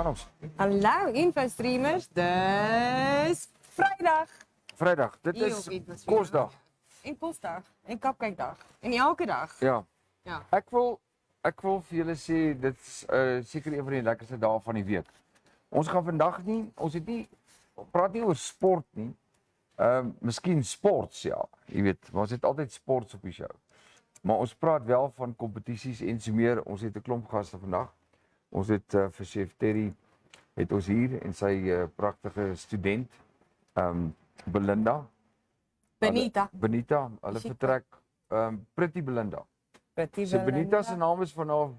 ons? Hallo infostreamers, dis Vrydag. Dit Hier is op Infostreamers. kosdag. En kosdag, en cupcakedag. En elke dag. Ja. Ja. Ek wil vir julle sê, dit is seker een van die lekkerste dae van die week. Ons gaan vandag praat nie oor sport nie. Miskien sports, ja. Jy weet, maar ons het altyd sports op die show. Maar ons praat wel van kompetisies en so meer. Ons het 'n klomp gaste vandag. Ons het vir Chef Terry het ons hier en sy pragtige student Benita, hulle vertrek Pretty Belinda. So Benita se naam is van haar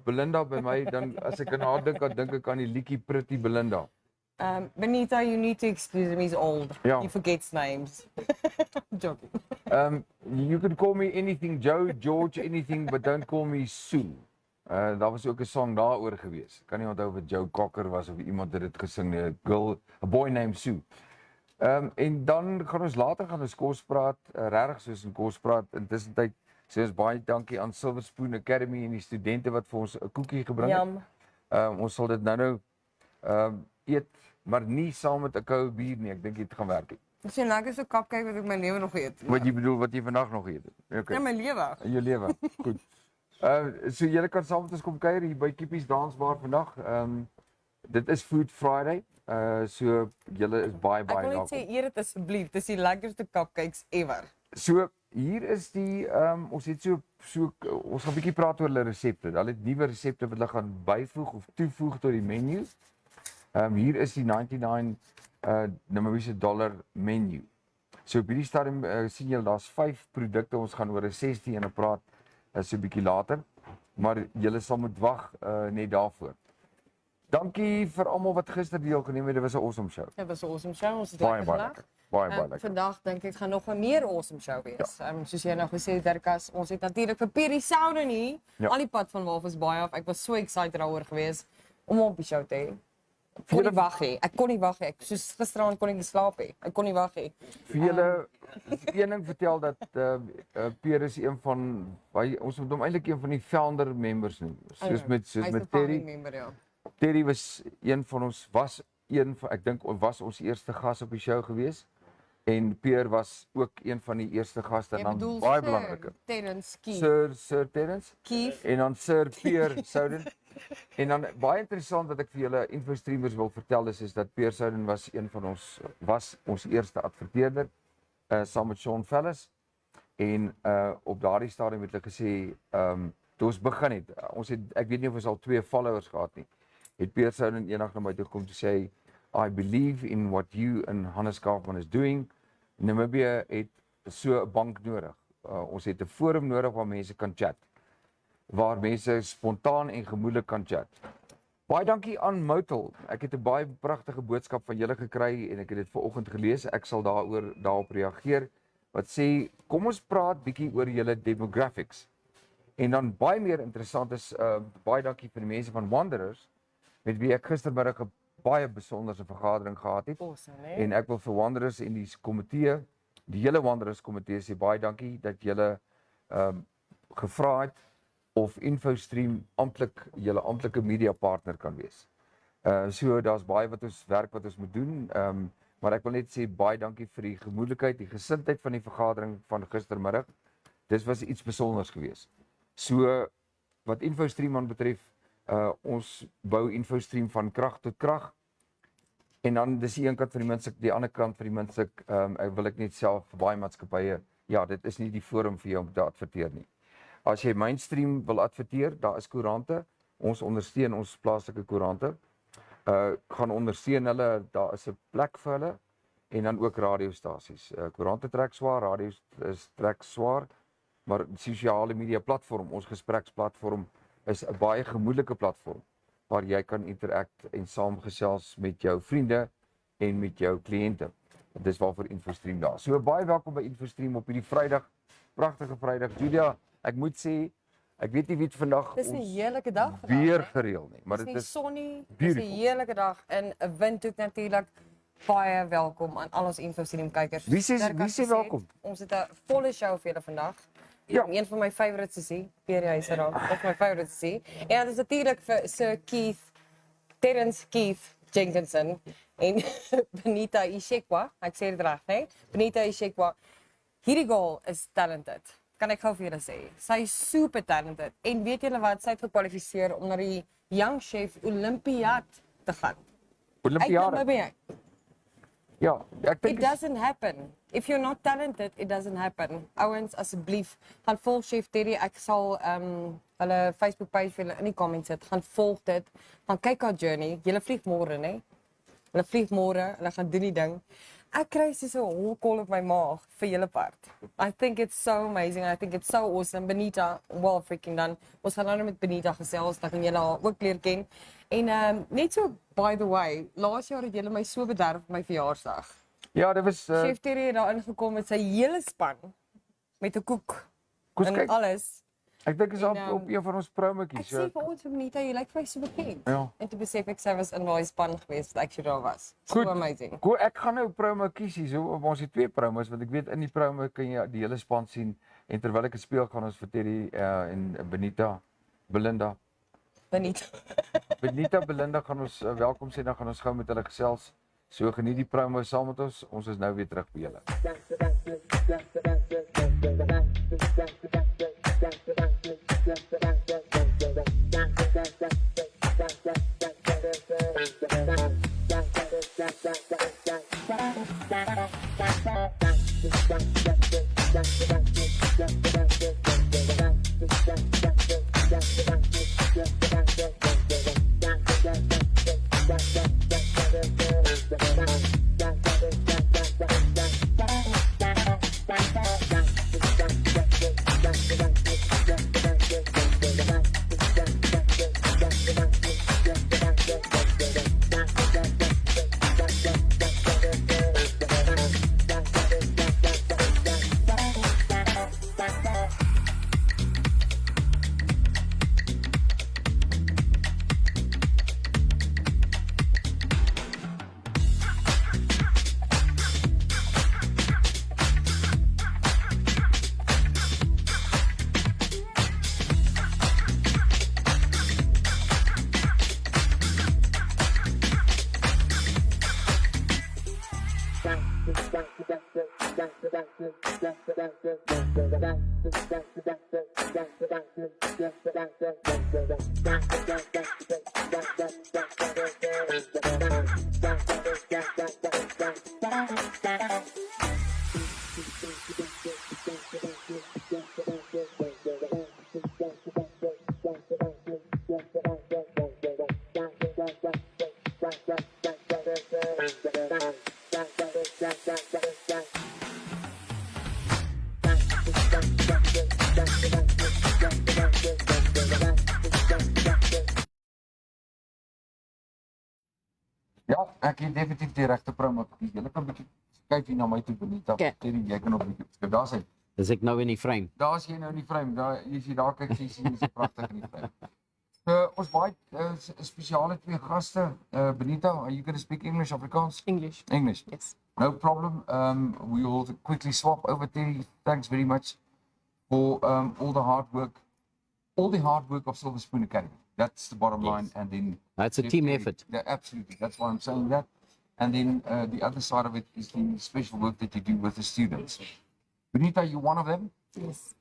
Belinda by my, dan as ek aan haar dink ek aan die liedjie Pretty Belinda. Benita, you need to excuse me, he's old. Ja. He forgets names. Joking. You can call me anything, Joe, George, anything, but don't call me Sue. Daar was ook 'n song daaroor gewees. Ek kan nie onthou of dit Joe Cocker was of iemand het dit gesing nie. A boy named Sue. En dan gaan ons later kos praat, regtig soos in kos praat. Intussen tyd sê ons baie dankie aan Silver Spoon Academy en die studente wat vir ons 'n koekie gebring het. Ons sal dit nou eet, maar nie saam met 'n koue bier nie. Ek dink dit gaan werk. Dis 'n lekkerste cupcake wat ek my lewe nog eet. Wat jy bedoel wat jy vandag nog eet? Okay. Ja, my lewe. In jou lewe. Goed. So julle kan saam met ons kom kuier hier by Kiepies Dance Bar vandag. Dit is Food Friday. So julle is baie Ek wil net welkom. sê eer dit asseblief. Dis die lekkerste cupcakes ever. So hier is die ons het ons gaan 'n bietjie praat oor hulle resepte. Hulle het nuwe resepte wat hulle gaan byvoeg of toevoeg tot die menu. Hier is die 99 Namibiese dollar menu. So op hierdie stadium sien julle daar's 5 produkte. Ons gaan oor 'n 16 en praat so 'n bietjie later. Maar julle sal moet wag net daarvoor. Dankie vir almal wat gister deelgeneem het. Dit was 'n awesome show. Dit was 'n awesome show. Ons het Baie lekker lekker. Baie lekker. Vandag dink ek gaan nog 'n meer awesome show wees. Soos jy nou gesê het, Dirkas, ons het natuurlik vir Pierre Sowden hier, al die pad van Walvis Bay af. Ek was so excited daaroor gewees om hom op die show te hê. Ek kon nie wag hê. Soos gisteraan kon ek nie slaap hê. Ek kon nie wag hê. Vir julle een ding vertel dat Pierre is een van ons moet hom eintlik een van die founder members noem. Soos met Terry. Terry was een van ons ek dink was ons eerste gas op die show gewees. En Pierre was ook een van die eerste gaste en dan baie belangrike. Sir Terence Keith. En dan Sir Pierre Sowden. En dan baie interessant wat ek vir julle infostreamers wil vertel is dat Pierre Sowden was ons eerste adverteerder saam met Sean Fellis. En op daardie stadium het hulle gesê toe ons begin het. Ek weet nie of ons al 2 followers gehad nie. Het Pierre Sowden eendag na my toe gekom te sê I believe in what you and Hannes Kaufman is doing. Namibia het so 'n bank nodig. Ons het 'n forum nodig waar mense kan chat. Waar mense spontaan en gemoedelik kan chat. Baie dankie aan Motel. Ek het 'n baie pragtige boodskap van julle gekry en ek het dit vanoggend gelees. Ek sal daarop reageer. Wat sê kom ons praat bietjie oor julle demographics. En dan baie meer interessant is baie dankie vir die mense van Wanderers met wie ek gistermiddag 'n baie besonderse vergadering gehad het. Awesome, en ek wil vir Wanderers en die komitee, die hele Wanderers komitee sê baie dankie dat julle gevra het of Infostream julle amptelike media partner kan wees. So daar's baie werk wat ons moet doen, maar ek wil net sê baie dankie vir die gemoedelikheid, die gesindheid van die vergadering van gistermiddag. Dis was iets besonders geweest. So wat Infostream aan betref, ons bou Infostream van krag tot krag. En dan dis die een kant van die muntstuk, die ander kant van die muntstuk, wil ek net self vir baie maatskappye, ja, dit is nie die forum vir jou om te adverteer nie. As jy mainstream wil adverteer, daar is koerante, ons ondersteun ons plaaslike koerante. Gaan ondersteun hulle, daar is 'n plek vir hulle en dan ook radiostasies. Koerante trek swaar, radio trek swaar, maar sosiale media platform, ons gespreksplatform is 'n baie gemoedelike platform waar jy kan interact en saamgesels met jou vriende en met jou kliënte. Dis waarvoor Infostream daar. So baie welkom by Infostream op hierdie Vrydag, pragtige Vrydag. Julia, ek moet sê, ek weet nie wie het vandag Dis 'n heerlike dag vandag. Weer gereël nie, maar dit is sonnie, dis 'n heerlike dag en 'n windhoek natuurlik. Baie welkom aan al ons Infostream kykers. Wie sê welkom? Ons het 'n volle show vir julle vandag. Ja. Een van my favorites is hier, Pierre, hy is daar. Dit is my favorite is hier. En dit is natuurlik vir Sir Keith Terence Keith Jenkinson en Benita Ishekwa, ek sê dit reg, hè? Benita Ishekwa. Hierdie girl is talented. Kan ek gou vir julle sê. Sy is super talented. En weet julle wat? Sy het gekwalifiseer om na die Young Chef Olympiad te gaan. Olympiade. Ja, ek dink It doesn't happen. If you're not talented, it doesn't happen. Ouens, asseblief, gaan volg Chef Terry. Ek sal hulle Facebook page vir julle in die comments sit. Gaan volg dit. Gaan kyk haar journey. Julle vlieg môre, né? Hulle vlieg môre, hulle gaan doen die ding. Ek kry so 'n holkol op my maag vir julle part. I think it's so amazing. I think it's so awesome. Benita, well freaking done. Ons gaan nou met Benita gesels, dan kan julle haar ook leer ken. En net so by the way, laas jaar het julle my so bederf op my verjaarsdag. Ja, dit was Chef Terry het daar ingekom met sy hele span met 'n koek en kyk, alles. ek dink is op een van ons Ek promotjies. sê vir ons vir Benita, jy lyk vir my so bekend. Ja. En toe besef ek sy was in daai span gewees wat ek so daar was. Goed. So amazing. Goed, ek gaan nou 'n promo kies hier. So ons het 2 promos want ek weet in die promo kan jy die hele span sien en terwyl ek speel gaan ons vir Terry en Benita, Belinda. Belinda gaan ons welkom sê, dan gaan ons gou met hulle gesels. So geniet die promo saam met ons. Ons is nou weer terug by julle. Ja, ek het definitief die regte promo. Julle kan 'n bietjie kyk hier na my toe Benita. Terry, jy kan op bietjie. Daar's hy. Dis ek nou in die frame. Daar's jy nou in die frame. Daar jy sien daar kyk jy is pragtig in die frame. Ons baie spesiale 2 gaste. Benita, are you going to speak English, Afrikaans? English. English. Yes. No problem. We will quickly swap over Terry. Thanks very much for all the hard work. All the hard work of Silver Spoon Academy. That's the bottom line. And then It's a team effort. Yeah, absolutely. That's why I'm saying that. And then the other side of it is the special work that you do with the students. Benita, you're one of them. Yes.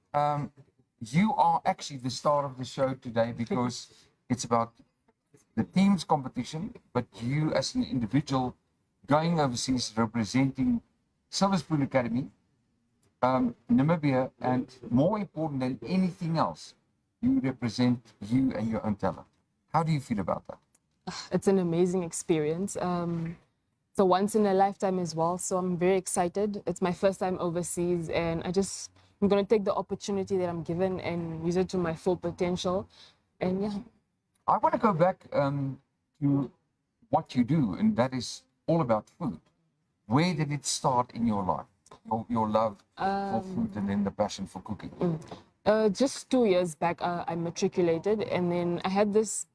You are actually the star of the show today because it's about the team's competition, but you as an individual going overseas representing Silver Spoon Academy, Namibia, and more important than anything else, you represent you and your own talent. How do you feel about that? It's an amazing experience. It's a once in a lifetime as well, so I'm very excited. It's my first time overseas, and I'm going to take the opportunity that I'm given and use it to my full potential. And yeah. I want to go back to what you do, and that is all about food. Where did it start in your life? Your love for food and then the passion for cooking? Just 2 years back, I matriculated, and then I had this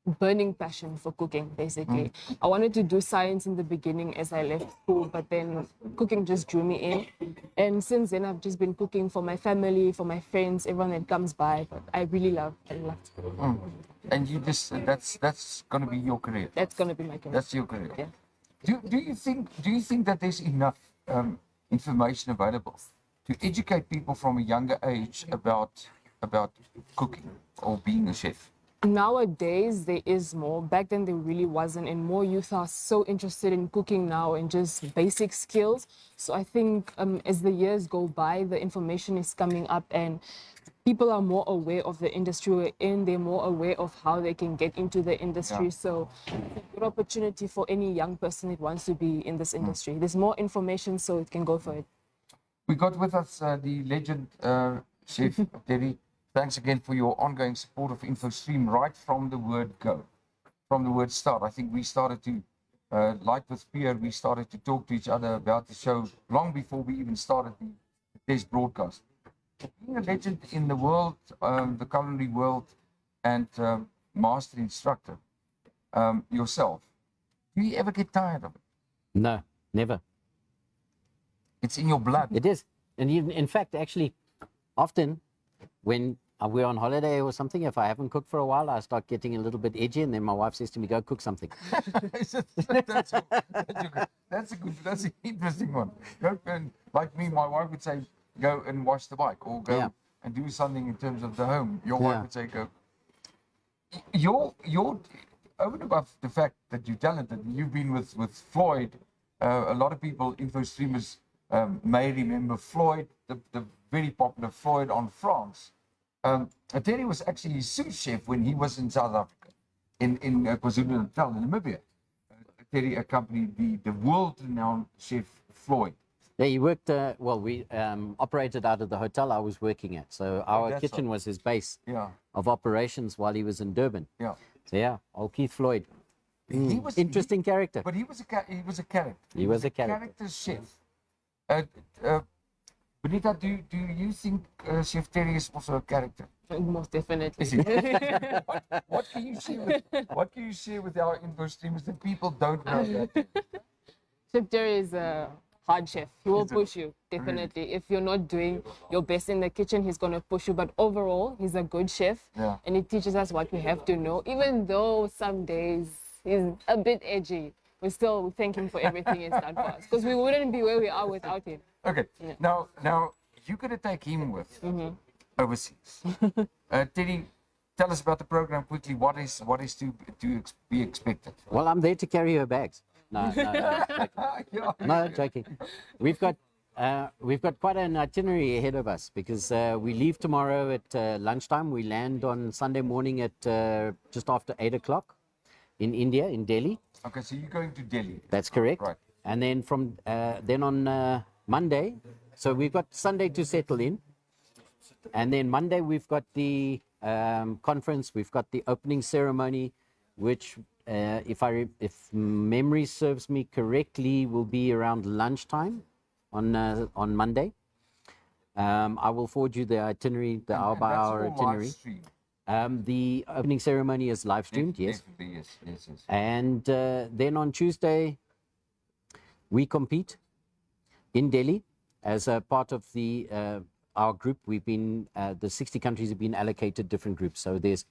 burning passion for cooking, basically. I wanted to do science in the beginning as I left school, but then cooking just drew me in. And since then, I've just been cooking for my family, for my friends, everyone that comes by. But I love to cook. And you just that's going to be your career. That's going to be my career. That's your career. Yeah. Do you think that there's enough information available to educate people from a younger age about cooking or being a chef? Nowadays, there is more. Back then, there really wasn't, and more youth are so interested in cooking now and just basic skills. So I think as the years go by, the information is coming up and people are more aware of the industry we're in. They're more aware of how they can get into the industry. Yeah. So it's a good opportunity for any young person that wants to be in this industry. There's more information, so it can go for it. We got with us the legend Chef Terry. Thanks again for your ongoing support of InfoStream right from the word go, from the word start. I think we started to, like with Pierre, we started to talk to each other about the show long before we even started the test broadcast. Being a legend in the world, the culinary world, and master instructor yourself, do you ever get tired of it? No, never. It's in your blood. It is. And in fact, actually, often when we're on holiday or something, if I haven't cooked for a while, I start getting a little bit edgy, and then my wife says to me, go cook something. That's an interesting one. Go and, like me, my wife would say, go and wash the bike, or go and do something in terms of the home. Your wife would say, go. Your over and above the fact that you're talented, you've been with Floyd. A lot of people, info streamers, may remember Floyd, the very popular Floyd on France. Terry was actually sous chef when he was in South Africa, in KwaZulu-Natal, in Namibia. Terry accompanied the world-renowned chef Floyd. Yeah, he worked, we operated out of the hotel I was working at. So our kitchen was his base of operations while he was in Durban. Yeah. So yeah, old Keith Floyd. He was Interesting character. But he was a character. He was a character. Character chef. Benita, do you think Chef Terry is also a character? Most definitely. Is he? What can you share with our info streamers that people don't know that? Chef Terry is a hard chef. He will push you, definitely. If you're not doing your best in the kitchen, he's going to push you. But overall, he's a good chef. Yeah. And he teaches us what we have to know. Even though some days he's a bit edgy, we still thank him for everything he's done for us. Because we wouldn't be where we are without him. Okay. Yeah. Now you're going to take him with overseas. Terry, tell us about the program quickly. What is to be expected? Well, I'm there to carry her bags. No, no, joking. We've got quite an itinerary ahead of us because we leave tomorrow at lunchtime. We land on Sunday morning at just after 8 o'clock in India, in Delhi. Okay, so you're going to Delhi. That's correct. Right. And then from then on Monday, so we've got Sunday to settle in, and then Monday we've got the conference. We've got the opening ceremony, which if memory serves me correctly, will be around lunchtime on Monday. I will forward you the itinerary, the hour by hour itinerary. The opening ceremony is live streamed, yes. Yes. And then on Tuesday, we compete in Delhi as a part of our group. We've been the 60 countries have been allocated different groups. So there's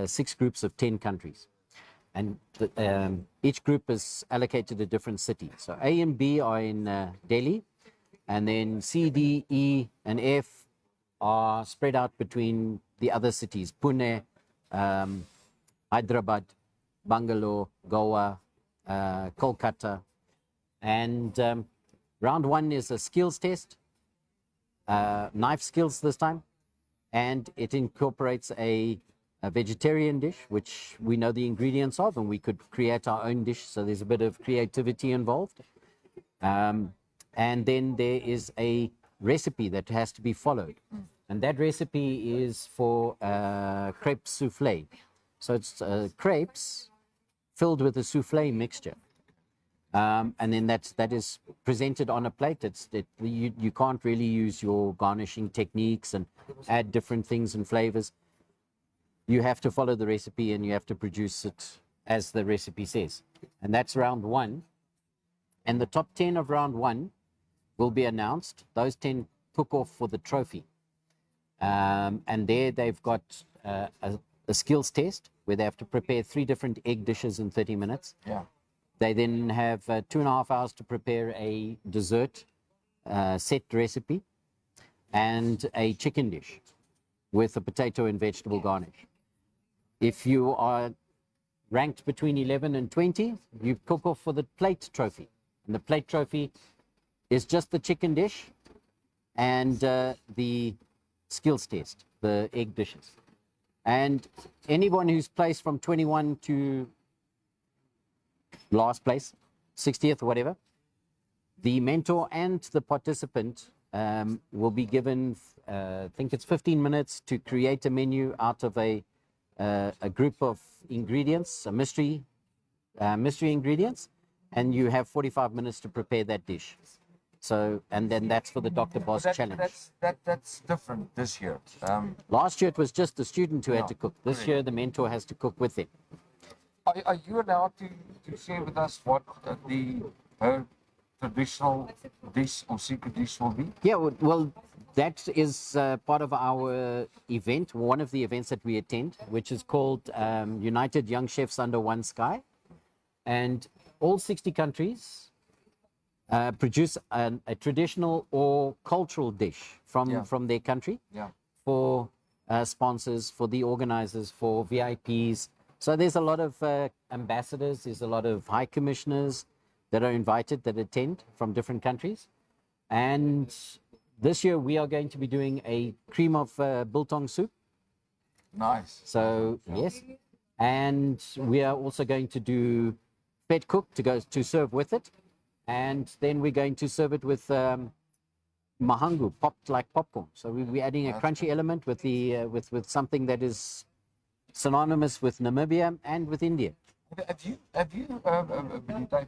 6 groups of 10 countries. And each group is allocated a different city. So A and B are in Delhi, and then C, D, E, and F are spread out between the other cities: Pune, Hyderabad, Bangalore, Goa, Kolkata. And round 1 is a skills test, knife skills this time, and it incorporates a vegetarian dish, which we know the ingredients of, and we could create our own dish. So there's a bit of creativity involved. And then there is a recipe that has to be followed. And that recipe is for crepe souffle. So it's crepes filled with a souffle mixture. And then that is presented on a plate. You can't really use your garnishing techniques and add different things and flavors. you have to follow the recipe and you have to produce it as the recipe says. And that's round 1. And the top 10 of round 1 will be announced. Those 10 took off for the trophy. And there they've got a skills test where they have to prepare 3 different egg dishes in 30 minutes. Yeah. They then have 2.5 hours to prepare a dessert set recipe and a chicken dish with a potato and vegetable garnish. If you are ranked between 11 and 20, you cook off for the plate trophy. And the plate trophy is just the chicken dish and the skills test, the egg dishes. And anyone who's placed from 21 to last place, 60th or whatever, the mentor and the participant will be given, I think it's 15 minutes to create a menu out of a group of ingredients, a mystery ingredients, and you have 45 minutes to prepare that dish. So, and then that's for the Dr. Boss challenge. That's different this year. Last year it was just the student who had to cook. This year the mentor has to cook with them. Are you allowed to share with us what her traditional dish or secret dish will be? Yeah, well, that is part of our event, one of the events that we attend, which is called United Young Chefs Under One Sky. And all 60 countries produce a traditional or cultural dish from their country for sponsors, for the organizers, for VIPs. So there's a lot of ambassadors, there's a lot of high commissioners that are invited that attend from different countries. And this year we are going to be doing a cream of biltong soup. Nice. So yes, and we are also going to do fed cook to serve with it, and then we're going to serve it with mahangu, popped like popcorn. So we're adding a crunchy element with the with something that is synonymous with Namibia and with India. Benita, have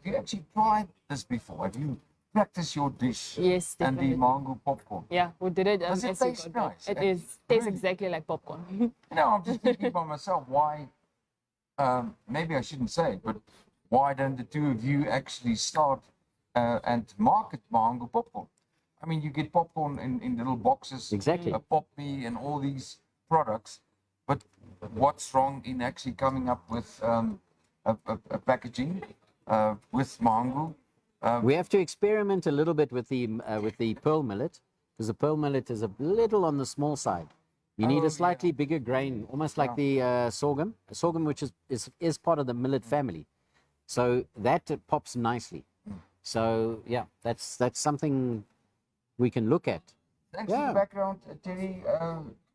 you actually tried this before? Have you practiced your dish? Yes, and definitely. the mango popcorn? Yeah, we did it. Does it as we taste got nice? back. It tastes exactly like popcorn. I'm just thinking by myself, why, maybe I shouldn't say it, but why don't the two of you actually start and market mango popcorn? I mean, you get popcorn in little boxes, Exactly. a Pop Me and all these products, but what's wrong in actually coming up with a packaging with mango? We have to experiment a little bit with the pearl millet, because the pearl millet is a little on the small side. You need a slightly bigger grain, almost like the sorghum. Sorghum, which is part of the millet family, so that pops nicely. So yeah, that's something we can look at. Thanks for the background, Terry.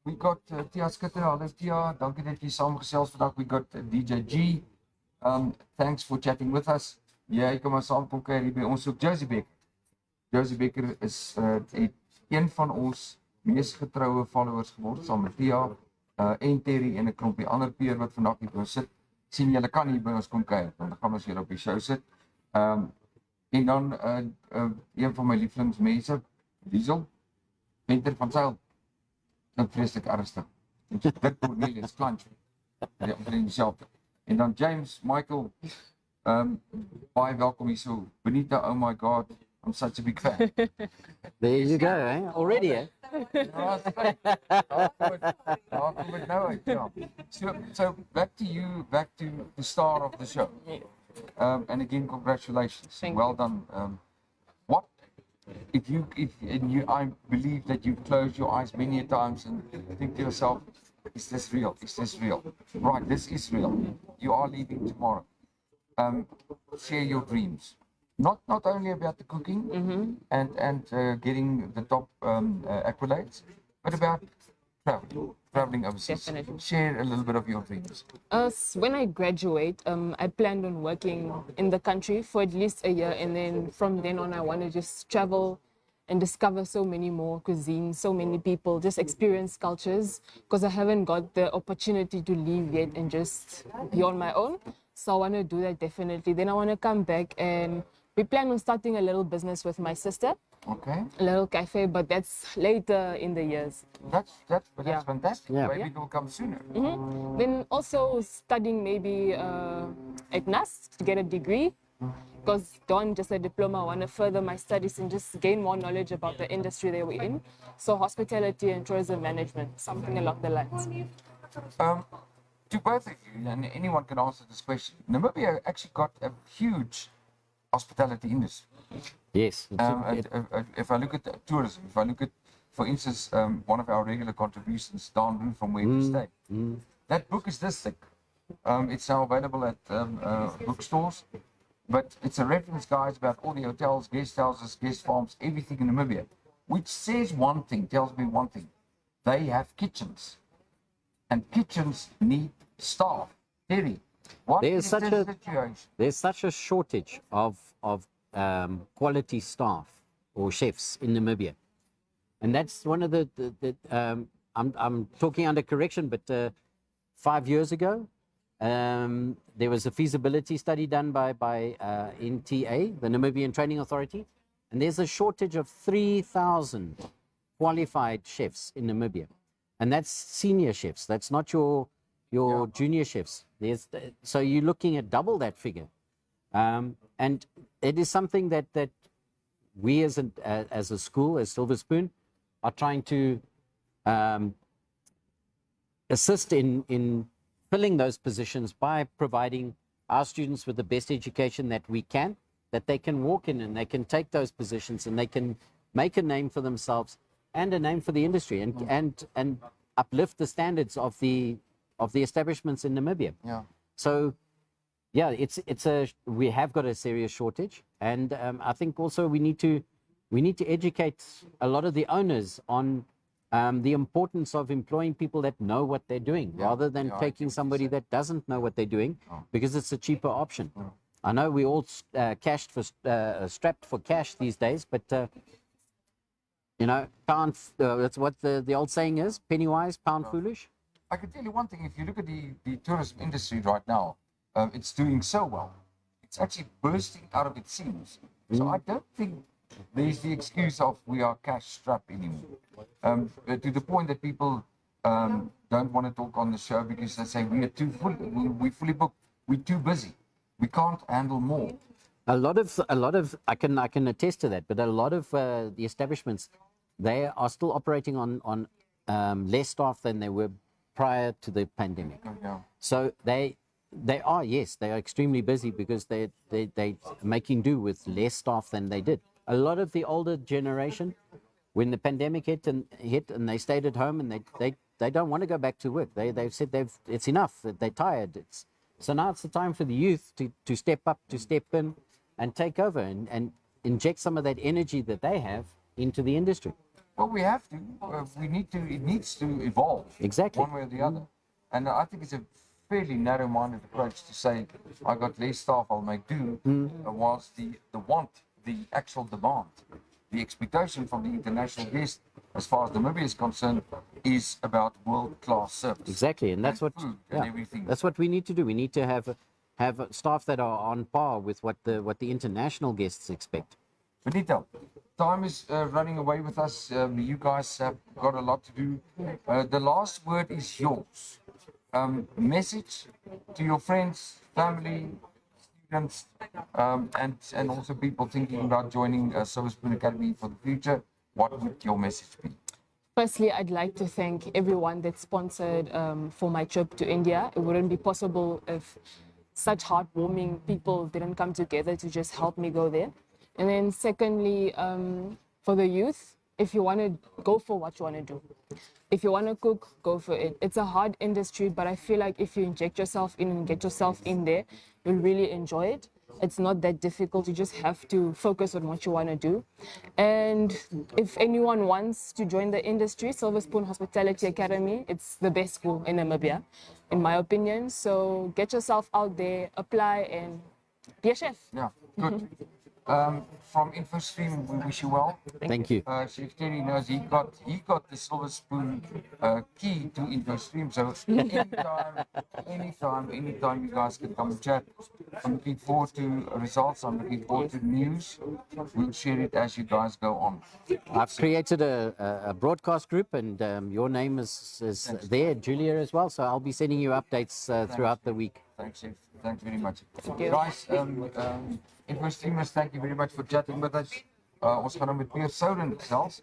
We got Tia Skutter. Hallo Tia, dankie dat jy saamgesels vandag. We got DJ G. Thanks for chatting with us. Ja, jy kan maar saam kom kuier hier by ons ook. Josie Becker. Josie Becker is een van ons mees getroue followers geword, saam met Tia en Terry en 'n klompie ander peer wat vandag hier by ons sit. Sien julle kan hier by ons kom kuier, want dan gaan ons hier op die show sit. En dan een van my lieflingsmense, Diesel, Winter van Sail. Dit vreeslik ernstig. Dit Cornelius Clanch. Ja, omtrent dieselfde. En dan James, Michael, baie welkom hier so. Benita, oh my God, I'm such a big fan. There you go, eh? Already, eh? So back to you, back to the star of the show. And again, congratulations. Well done. What if you I believe that you've closed your eyes many a times and think to yourself, is this real? Is this real? Right, this is real. You are leaving tomorrow. Share your dreams. Not only about the cooking and getting the top accolades, but about traveling overseas. Definitely. Share a little bit of your dreams. When I graduate, I planned on working in the country for at least a year, and then from then on I want to just travel and discover so many more cuisines, so many people, just experience cultures, because I haven't got the opportunity to leave yet and just be on my own. So I want to do that definitely. Then I want to come back, and we plan on starting a little business with my sister. Okay. a little cafe, but that's later in the years. That's Yeah. fantastic. Yeah. Maybe it will come sooner. Then also studying maybe at NAS to get a degree, because don't just a diploma, I want to further my studies and just gain more knowledge about the industry they were in. So hospitality and tourism management, something along the lines. To both of you, and anyone can answer this question, Namibia actually got a huge hospitality industry. Yes. If I look at tourism, if I look at, for instance, one of our regular contributions, Don Roo from where we stay, that book is this thick. It's now available at bookstores, but it's a reference guide about all the hotels, guest houses, guest farms, everything in Namibia, which says one thing, tells me one thing. They have kitchens, and kitchens need staff. Terry, what There's is such the a- situation? There's such a shortage of quality staff or chefs in Namibia, and that's one of the I'm talking under correction, but 5 years ago, there was a feasibility study done by NTA, the Namibian Training Authority, and there's a shortage of 3,000 qualified chefs in Namibia, and that's senior chefs. That's not your junior chefs. So you're looking at double that figure, and it is something that we as a school, as Silver Spoon, are trying to assist in filling those positions by providing our students with the best education that we can, that they can walk in and they can take those positions and they can make a name for themselves and a name for the industry and uplift the standards of the establishments in Namibia. Yeah. So yeah, we have got a serious shortage, and I think also we need to educate a lot of the owners on the importance of employing people that know what they're doing, rather than taking somebody that doesn't know what they're doing, because it's a cheaper option. I know we all strapped for cash these days, but can't. That's what the old saying is: penny wise, pound foolish. I can tell you one thing. If you look at the tourism industry right now, it's doing so well. It's actually bursting out of its seams. So I don't think there's the excuse of we are cash strapped anymore. To the point that people don't want to talk on the show because they say we are too full, we're fully booked, we're too busy, we can't handle more. A lot of I can attest to that, but a lot of the establishments, they are still operating on less staff than they were prior to the pandemic. Yeah. So they are extremely busy because they making do with less staff than they did. A lot of the older generation, when the pandemic hit and they stayed at home and they don't want to go back to work. They've said it's enough. They're tired. So now it's the time for the youth to step up, to step in, and take over and inject some of that energy that they have into the industry. Well, we have to. It needs to evolve. Exactly. One way or the other. And I think it's a fairly narrow-minded approach to say, I got less staff, I'll make do, whilst the actual demand, the expectation from the international guest, as far as Namibia is concerned, is about world-class service. Exactly, and that's what food and everything. that's what we need to do. We need to have staff that are on par with what the international guests expect. Benita, time is running away with us. You guys have got a lot to do. The last word is yours. Message to your friends, family, students, and also people thinking about joining Silver Spoon Academy for the future. What would your message be? Firstly, I'd like to thank everyone that sponsored for my trip to India. It wouldn't be possible if such heartwarming people didn't come together to just help me go there. And then secondly, for the youth, if you want to go for what you want to do. If you want to cook, go for it. It's a hard industry, but I feel like if you inject yourself in and get yourself in there, you'll really enjoy it. It's not that difficult. You just have to focus on what you want to do. And if anyone wants to join the industry, Silver Spoon Hospitality Academy, it's the best school in Namibia, in my opinion. So get yourself out there, apply, and be a chef. Yeah, good. from InfoStream, we wish you well. Thank you. Chef Terry knows he got the silver spoon key to InfoStream. So anytime you guys can come and chat. I'm looking forward to results. I'm looking forward to news. We'll share it as you guys go on. I've created a broadcast group, and your name is there, Julia, as well. So I'll be sending you updates throughout the week. Thanks, Chef. Thanks very much. Guys, InfoStreamers, thank you very much for chatting with us. Ons gaan nou met Pierre Sowden gesels.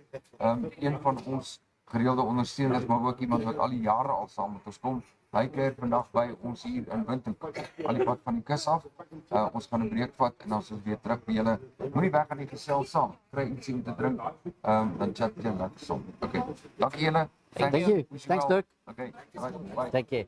Een van ons gereelde ondersteuners, maar ook iemand wat al die jare al saam met ons kom. Hy kuier vandag by ons hier in Windhoek, al die pad van die kus af. Ons gaan 'n breek vat en dan sal ons weer terug by julle. Moenie weg aan die gesels saam. Kry ietsie om te drink. Dan chat julle lekker saam. Okay. Dankie julle. Thank you. Thanks, Dirk. Okay. Bye. Take care.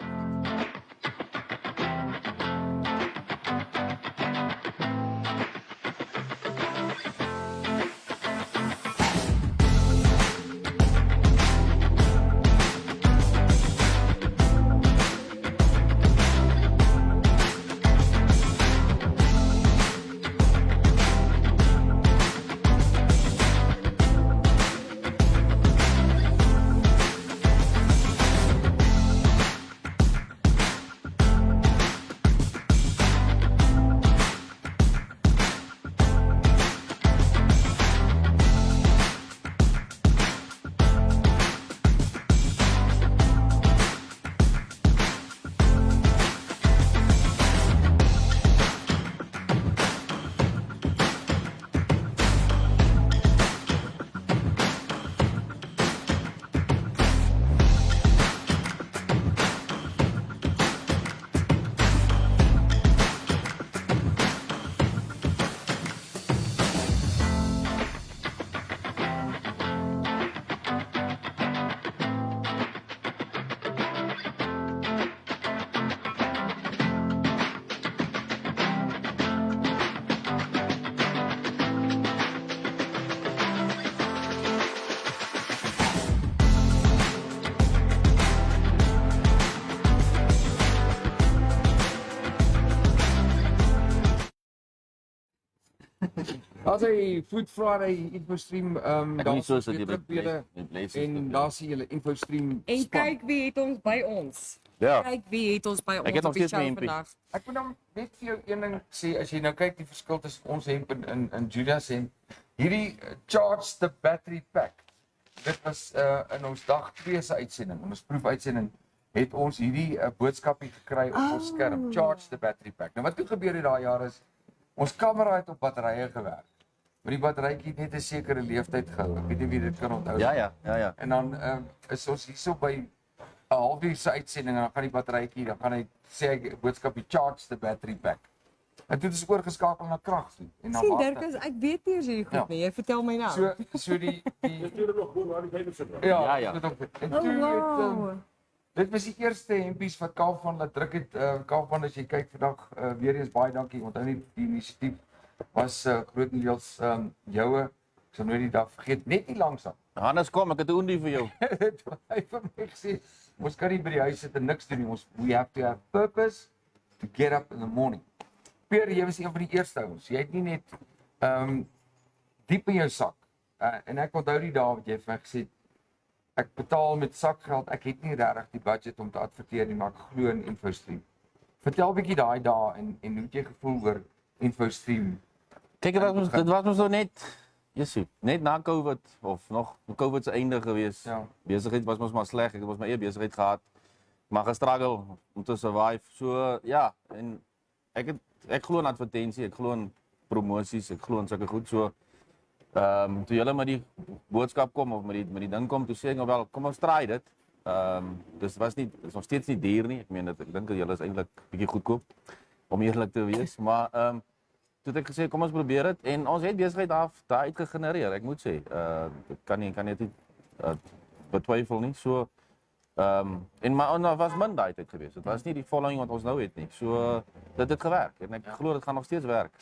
As hy Food Friday InfoStream nie so daar sit jy weer terug en daar sien julle InfoStream En span. kyk wie het ons by ons. Ja. Kyk wie het ons by ons Ek het nog op die steeds my show hempie. vandag. Ek moet nou net vir jou een ding sê, as jy nou kyk die verskil tussen ons hemp en Julia's hemp. Hierdie Charge the Battery Pack. Dit was in ons dag 2 se uitsending, in ons proefuitsending het ons hierdie boodskapie gekry op ons skerm. Charge the Battery Pack. Nou wat toe gebeur het daai jaar is ons kamera het op batterye gewerk. Maar die batterytjie het net 'n sekere leeftyd gehou. Ek weet nie wie dit kan onthou. Ja. En dan is ons hierso by 'n halfuur se uitsending en dan gaan die batterytjie, dan gaan hy sê hy boodskapie charge the battery pack. En toe het ons oorgeskakel na krag toe en dan Sien water. Dirkus, ek weet nie eers hierdie goed Ja. nie. Jy vertel my nou. So die Ja. En Oh, toe wow. dit was die eerste hempies wat Kaapvan laat druk het. Kaapvan, as jy kyk vandag, weer eens baie dankie. Onthou net die inisiatief was grootendeels joue. Ek sal nooit die dag vergeet, net nie langsam. Hannes, kom, ek het 'n oendie vir jou. Hy vir my gesê, ons kan nie by die huis sit en niks doen nie. We have to have purpose to get up in the morning. Pierre, jy was een van die eerste ouens. Jy het nie net diep in jou sak. En ek onthou die dae wat jy vir my gesê het, ek betaal met sakgeld. Ek het nie regtig die budget om te adverteer nie, maar ek glo in InfoStream. Vertel 'n bietjie daai dae en hoe het jy gevoel oor InfoStream? Kyk, dit was ons nou net na COVID of nog COVID se einde gewees. Ja. Besigheid was ons maar sleg. Ek het ons maar eie besigheid gehad. Maar gestruggle om te survive. So ja, en ek glo in advertensie, ek glo in promosies, ek glo in sulke goed. So toe julle met die boodskap kom of met die ding kom, toe sê ek nou wel, kom ons try dit. Dis is nog steeds nie duur nie. Ek meen ek dink dat julle is eintlik bietjie goedkoop om eerlik te wees, maar toe het ek gesê kom ons probeer dit en ons het besigheid daar uit gegenereer, ek moet sê. Kan nie betwyfel nie. So en maar was min daai tyd gewees. Dit was nie die following wat ons nou het nie. So dit het gewerk en ek glo dit gaan nog steeds werk.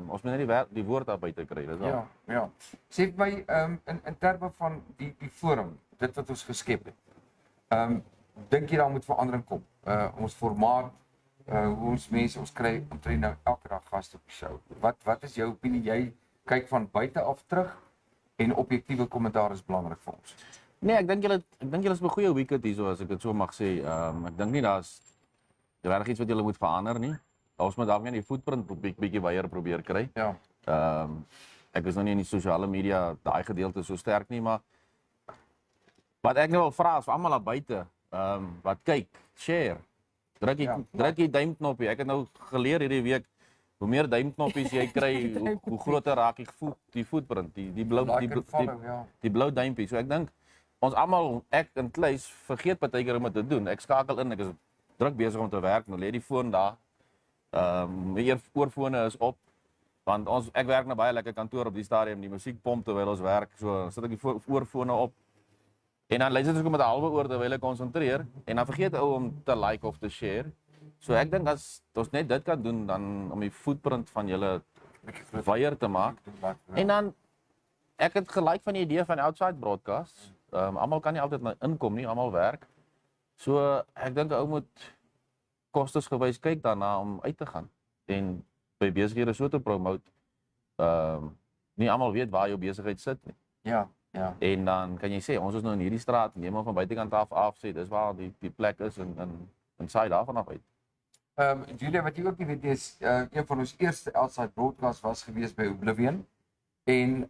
Ons moet net die woord daar buite kry, dis al. Ja. Sê vir my in terme van die forum, dit wat ons geskep het. Dink jy daar moet verandering kom? Ons formaat, hoe ons mense ons kry omtrent nou elke dag gaste op die show. Wat is jou opinie? kyk van buite af terug en objektiewe kommentaar is belangrik vir ons. Nee, ek dink julle is op 'n goeie wicket hierso as ek dit so mag sê. Ek dink nie daar's regtig iets wat julle moet verander nie. Ons moet dalk net die footprint bietjie weier probeer kry. Ja. Ek is nog nie in die sosiale media daai gedeelte so sterk nie, maar wat ek nou wil vra is vir almal daar buite, wat kyk, share. Druk die duimknoppie. Ek het nou geleer hierdie week hoe meer duimknoppies jy kry, hoe groter raak die footprint, die blou duimpie. So ek dink ons almal, ek en Kluis, vergeet partykeer om dit te doen. Ek skakel in, ek is druk besig om te werk, nou lê die foon daar. My oorfone is op. Want ek werk nou baie lekker kantoor op die stadium, die musiek pomp terwyl ons werk, so sit ek die oorfone op. En dan luister ek met 'n halwe oor terwyl ek konsentreer en dan vergeet ou om te like of te share. So ek dink as ons net dit kan doen dan om die footprint van julle weier te maak. En dan ek het gelike van die idee van outside broadcast. Almal kan nie altyd inkom nie, almal werk. So ek dink 'n ou moet kostesgewys kyk daarna om uit te gaan en by besighede so te promote. Nie almal weet waar jou besigheid sit nie. Ja. En dan kan jy sê ons is nou in hierdie straat, neem maar van buitekant af sê dis waar die plek is en saai daarvan af uit. Julia, wat jy ook nie weet is, een van ons eerste outside broadcast was gewees by Oblivion. En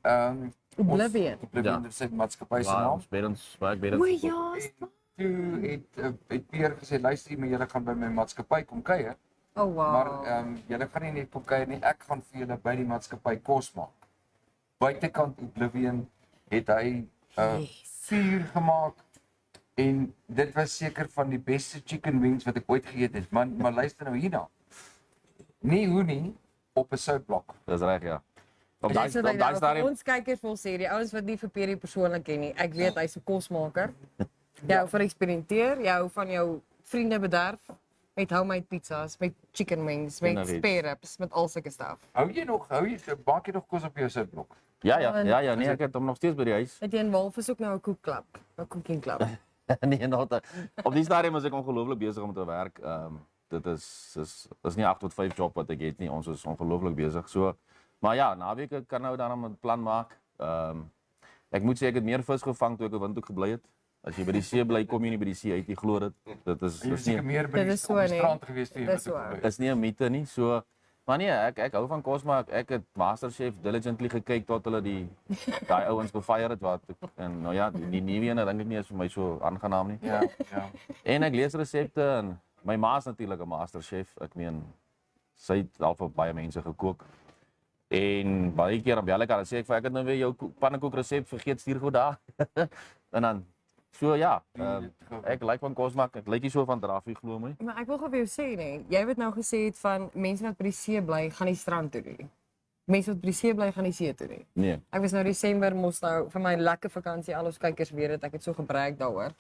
Oblivion. Oblivion is 'n maatskappy se naam. Ons weet ons baie weet O ons. ja. Toe het Pierre gesê, luister, maar julle gaan by my maatskappy kom kuier. Oh wow. Maar julle gaan nie net kom kuier nie, ek gaan vir julle by die maatskappy kos maak. Buitekant Oblivion het hy vuur gemaak en dit was seker van die beste chicken wings wat ek ooit geëet het. Maar luister nou hierna. Nie hoenie op 'n soutblok. Dis reg, ja. Op Dis so daai dat stadium ons kykers wil sê, die ouens wat nie vir Pierre persoonlik ken nie, ek weet hy's 'n kosmaker. Jy hou van eksperimenteer, jy hou van jou vriende bederf met homemade pizzas, met chicken wings, met Inderdaad. spare ribs, met al sulke stuff. Maak jy nog kos op jou soutblok? Ja, nee, ek het hom nog steeds by die huis. Het jy in Walvis ook nou 'n koekklub, 'n cooking club? Nee, nog op die stadium is ek ongelooflik besig om te werk. Dit is nie 8 tot 5 job wat ek het nie. Ons is ongelooflik besig. So, maar ja, naweek kan nou dan 'n plan maak. Ek moet sê ek het meer vis gevang toe ek op Windhoek gebly het. As jy by die see bly, kom jy nie by die see uit nie, glo dit. Dit is nie meer by die strand gewees toe. Is nie 'n mite nie. So, maar nee, ek hou van kos maak. Ek het MasterChef diligently gekyk tot hulle daai ouens gefire het wat en nou ja, die nuwe ene dink ek nie is vir my so aangenaam nie. Ja. En ek lees resepte en my ma is natuurlik 'n MasterChef. Ek meen sy het al vir baie mense gekook. En baie keer dan bel ek haar en sê ek het nou weer jou pannekoek resep vergeet, stuur gou daar. En dan so ja, ek like van kos maak. Ek lyk nie so van drafie, glo my. Maar ek wil gou vir jou sê nee, jy het nou gesê het van mense wat by die see bly, gaan die strand toe nie. Mense wat by die see bly, gaan die see toe nie. Nee. Ek was nou Desember mos nou vir my lekker vakansie, al ons kykers weet dit, ek het so gebruik daaroor.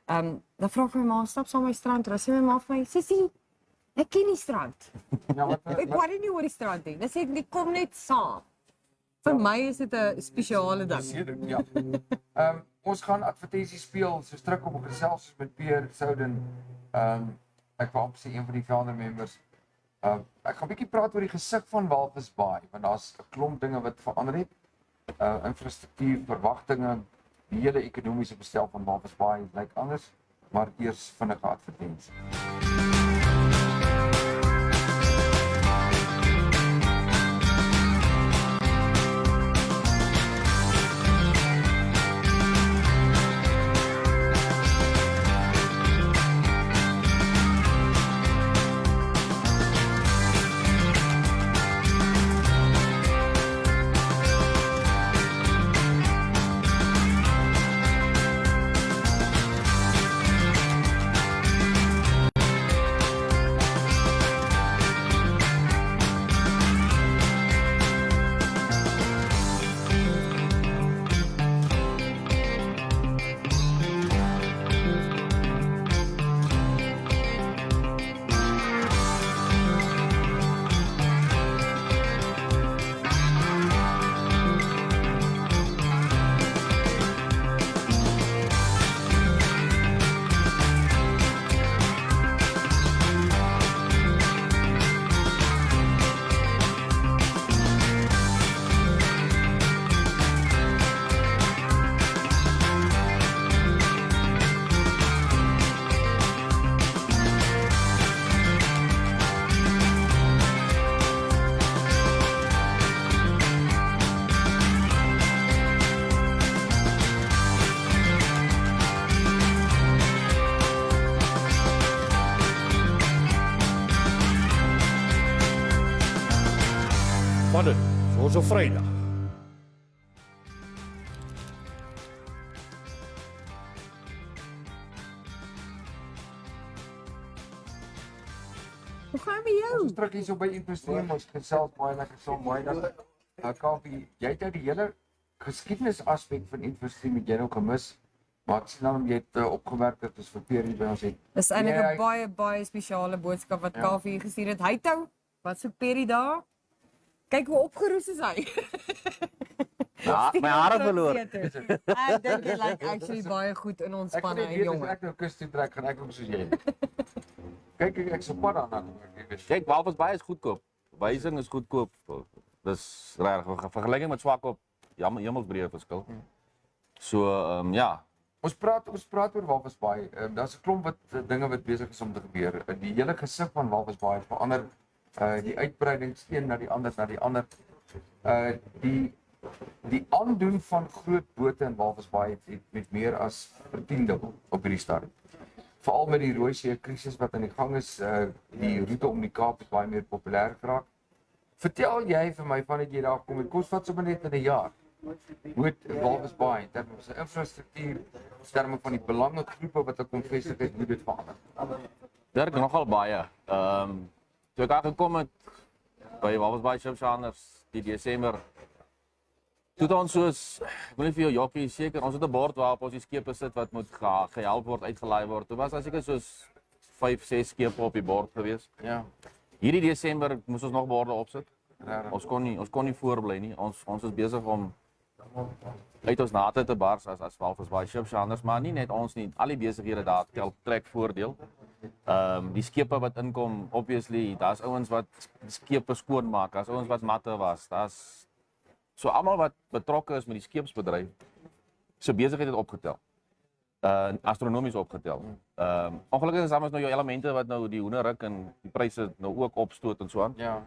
Dan vra ek my ma, stap saam my strand toe. Dan sê my ma vir my, "Sissie, ek ken die strand." Ja, Ek worry nie oor die strand nie. Dan sê ek, "Kom net saam." Vir my is dit 'n spesiale ding. Ja. Ons gaan advertensies speel, so druk op gesels met Pierre Sowden. Ek wou op sê een van die founder members. Ek gaan 'n bietjie praat oor die gesig van Walvis Bay, want daar's 'n klomp dinge wat verander het. Infrastruktuur, verwagtinge, die hele ekonomiese bestel van Walvis Bay lyk anders, maar eers vinnige advertensie. ons op Vrydag. Hoe gaan met jou? Ons terug hier so by Infostream, ons gesels baie lekker saam baie dag. Kafie, jy het nou die hele geskiedenis-aspek van Infostream het jy nou gemis. Maar ek sien dan jy het opgemerk dat ons vir Pierre by ons het. Dis eintlik Ja, 'n baie spesiale boodskap wat Kafie gestuur het. Hy tou, wat so Pierre daar. Kyk hoe opgeroes is hy. Ja, my hare verloor. Ek dink jy lyk actually baie goed in ons Ek kan spanne, nie weet as jongen. ek nou kus toe trek, gaan ek ook soos jy. Kyk, ek so pad aan. Kyk, Walvis Bay is goedkoop. Wysing is goedkoop. Dis regtig vergelyking met Swakop, hemelsbreë verskil. So, ja. Ons praat oor Walvis Bay. Daar's 'n klomp dinge wat besig is om te gebeur. Die hele gesig van Walvis Bay verander. Die uitbreiding een na die ander. Die aandoen van groot bote in Walvis Bay het met meer as vertiendubbel op hierdie stadium. Veral met die Rooi See krisis wat aan die gang is, die roete om die Kaap het baie meer populêr geraak. Vertel jy vir my vandat jy daar kom, dit kos vat sommer net in 'n jaar. Moet Walvis Bay in terme van sy infrastruktuur, in terme van die belangegroepe wat ek kom vestig het, moet dit verander. Werk nogal baie. Toe ek aangekom het by Walvis Bay Shipshanders die Desember. Toe het ons soos, ek wil nie vir jou joppie seker, ons het 'n bord waarop ons die skepe sit wat moet gehelp word, uitgelaai word. Toe was daar seker soos 5, 6 skepe op die bord gewees. Ja. Hierdie Desember moes ons nog borde opsit. Regtig. Ons kon nie voorbly nie. Ons is besig om uit ons nate te bars as Walvis Bay Shipshanders, maar nie net ons nie, al die besighede daar trek voordeel. Die skepe wat inkom, obviously, daar's ouens wat skepe skoonmaak, daar's ouens wat matte was, daar's so almal wat betrokke is met die skeepsbedryf, se besigheid het opgetel. Astronomies opgetel. Ongelukkig is daar nou jou elemente wat nou die hoenderruk en die pryse nou ook opstoot en so aan. Ja.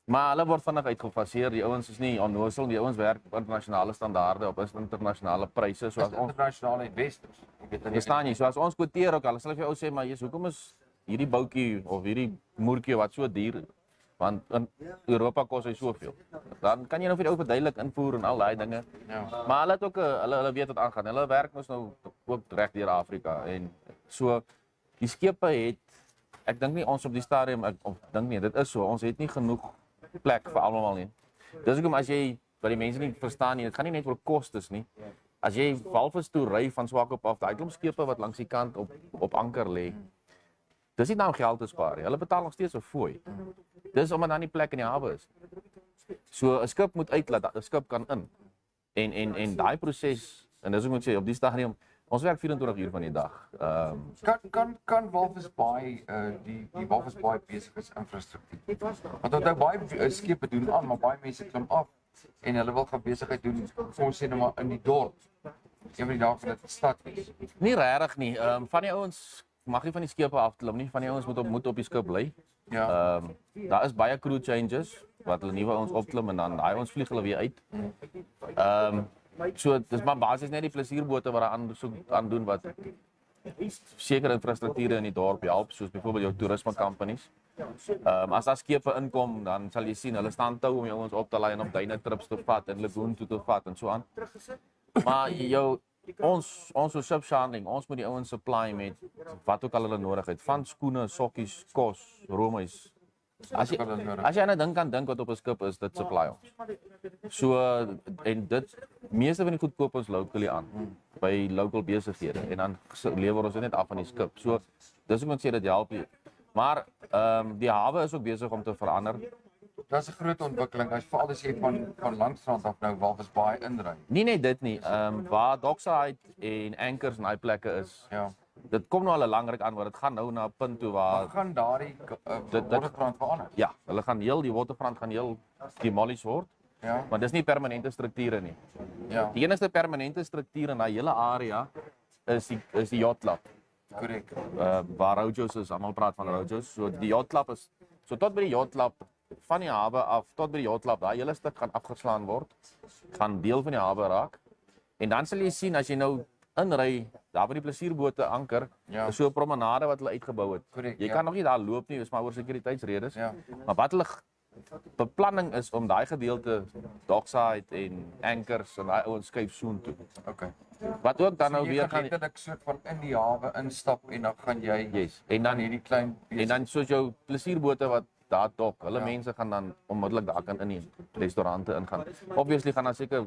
Maar hulle word vinnig uitgefaseer. Die ouens is nie onnoosel, die ouens werk op internasionale standaarde, op internasionale pryse soos ons Internasionale investors. Ek weet nie. verstaan jy, soos ons kwoteer ook al. Sal ek vir jou sê, maar hoekom is hierdie boutjie of hierdie moertjie wat so duur? Want in Europa kos hy soveel. Dan kan jy nou vir die ou verduidelik invoer en al daai dinge. Ja. Maar hulle het ook hulle weet wat aangaan. Hulle werk mos nou ook reg deur Afrika en so die skepe het ek dink nie ons op die stadium of dink nie, dit is so, ons het nie genoeg plek vir almal nie. Dis hoekom as jy wat die mense nie verstaan nie, dit gaan nie net oor kostes nie. As jy walvis toe ry van Swakop af, daai klomp skepe wat langs die kant op anker lê. Dis nie nou geld te spaar nie. Hulle betaal nog steeds 'n fooi. Dis omdat daar nie plek in die hawe is. So 'n skip moet uitlaat, 'n skip kan in. En daai proses, en dis hoe moet sê op die stadium, ons werk 24 uur van die dag. Kan Walvis Bay die Walvis Bay besigheidsinfrastruktuur. Want onthou baie skepe doen aan, maar baie mense klim af en hulle wil gaan besigheid doen, ons sê nou maar in die dorp. Een van die dae van dit stad wees. Nie regtig nie. Van die ouens mag nie van die skepe afklim nie. Van die ouens moet op die skip bly. Ja. Daar is baie crew changes wat hulle nuwe ouens opklim en dan daai ouens vlieg hulle weer uit. So dis maar basies net die plesierbote wat aan doen wat sekere infrastrukture in die dorp help, soos byvoorbeeld jou toerisme companies. As daar skepe inkom, dan sal jy sien hulle staan tou om die ouens op te laai en op duine trips te vat en lagoon toe te vat en so aan. Maar ons shipshandling, ons moet die ouens supply met wat ook al hulle nodig het, van skoene, sokkies, kos, roomys. As jy aan 'n ding kan dink wat op 'n skip is, dit supply ons. So en dit meeste van die goed koop ons locally aan by local besighede en dan lewer ons dit net af aan die skip. So dis hoe ek sê dit help. Maar die hawe is ook besig om te verander. Daar's 'n groot ontwikkeling, as veral as jy van Langstrand af nou Walvis Bay inry. Nie net dit nie, waar dockside en anchors en daai plekke is. Ja. Dit kom nou al 'n lang ruk aan, want dit gaan nou na 'n punt toe waar Gaan daardie waterfront verander? ja, hulle gaan die waterfront gaan heel demolish word. Ja. Maar dis nie permanente strukture nie. Ja. Die enigste permanente struktuur in daai hele area is die yacht club. Korrek. Waar Rojos is, almal praat van Rojos. So die yacht club is so tot by die yacht club van die hawe af tot by die yacht club, daai hele stuk gaan afgeslaan word. Gaan deel van die hawe raak. En dan sal jy sien as jy nou inry, daar by die plesierbote anker, Ja. is so 'n promenade wat hulle uitgebou het. Korrek, Jy ja. kan nog nie daar loop nie, dis maar oor sekuriteitsredes. Ja. Maar wat hulle beplanning is om daai gedeelte dockside en anchors en daai ouens skuif soontoe. Okay. Wat ook dan nou Jy weer gaan gaan letterlik soort van in die hawe instap en dan gaan jy yes, en dan hierdie klein en dan soos jou plesierbote wat daar dok, hulle mense gaan dan onmiddellik daar kan inneem, restaurante ingaan. Obviously gaan daar seker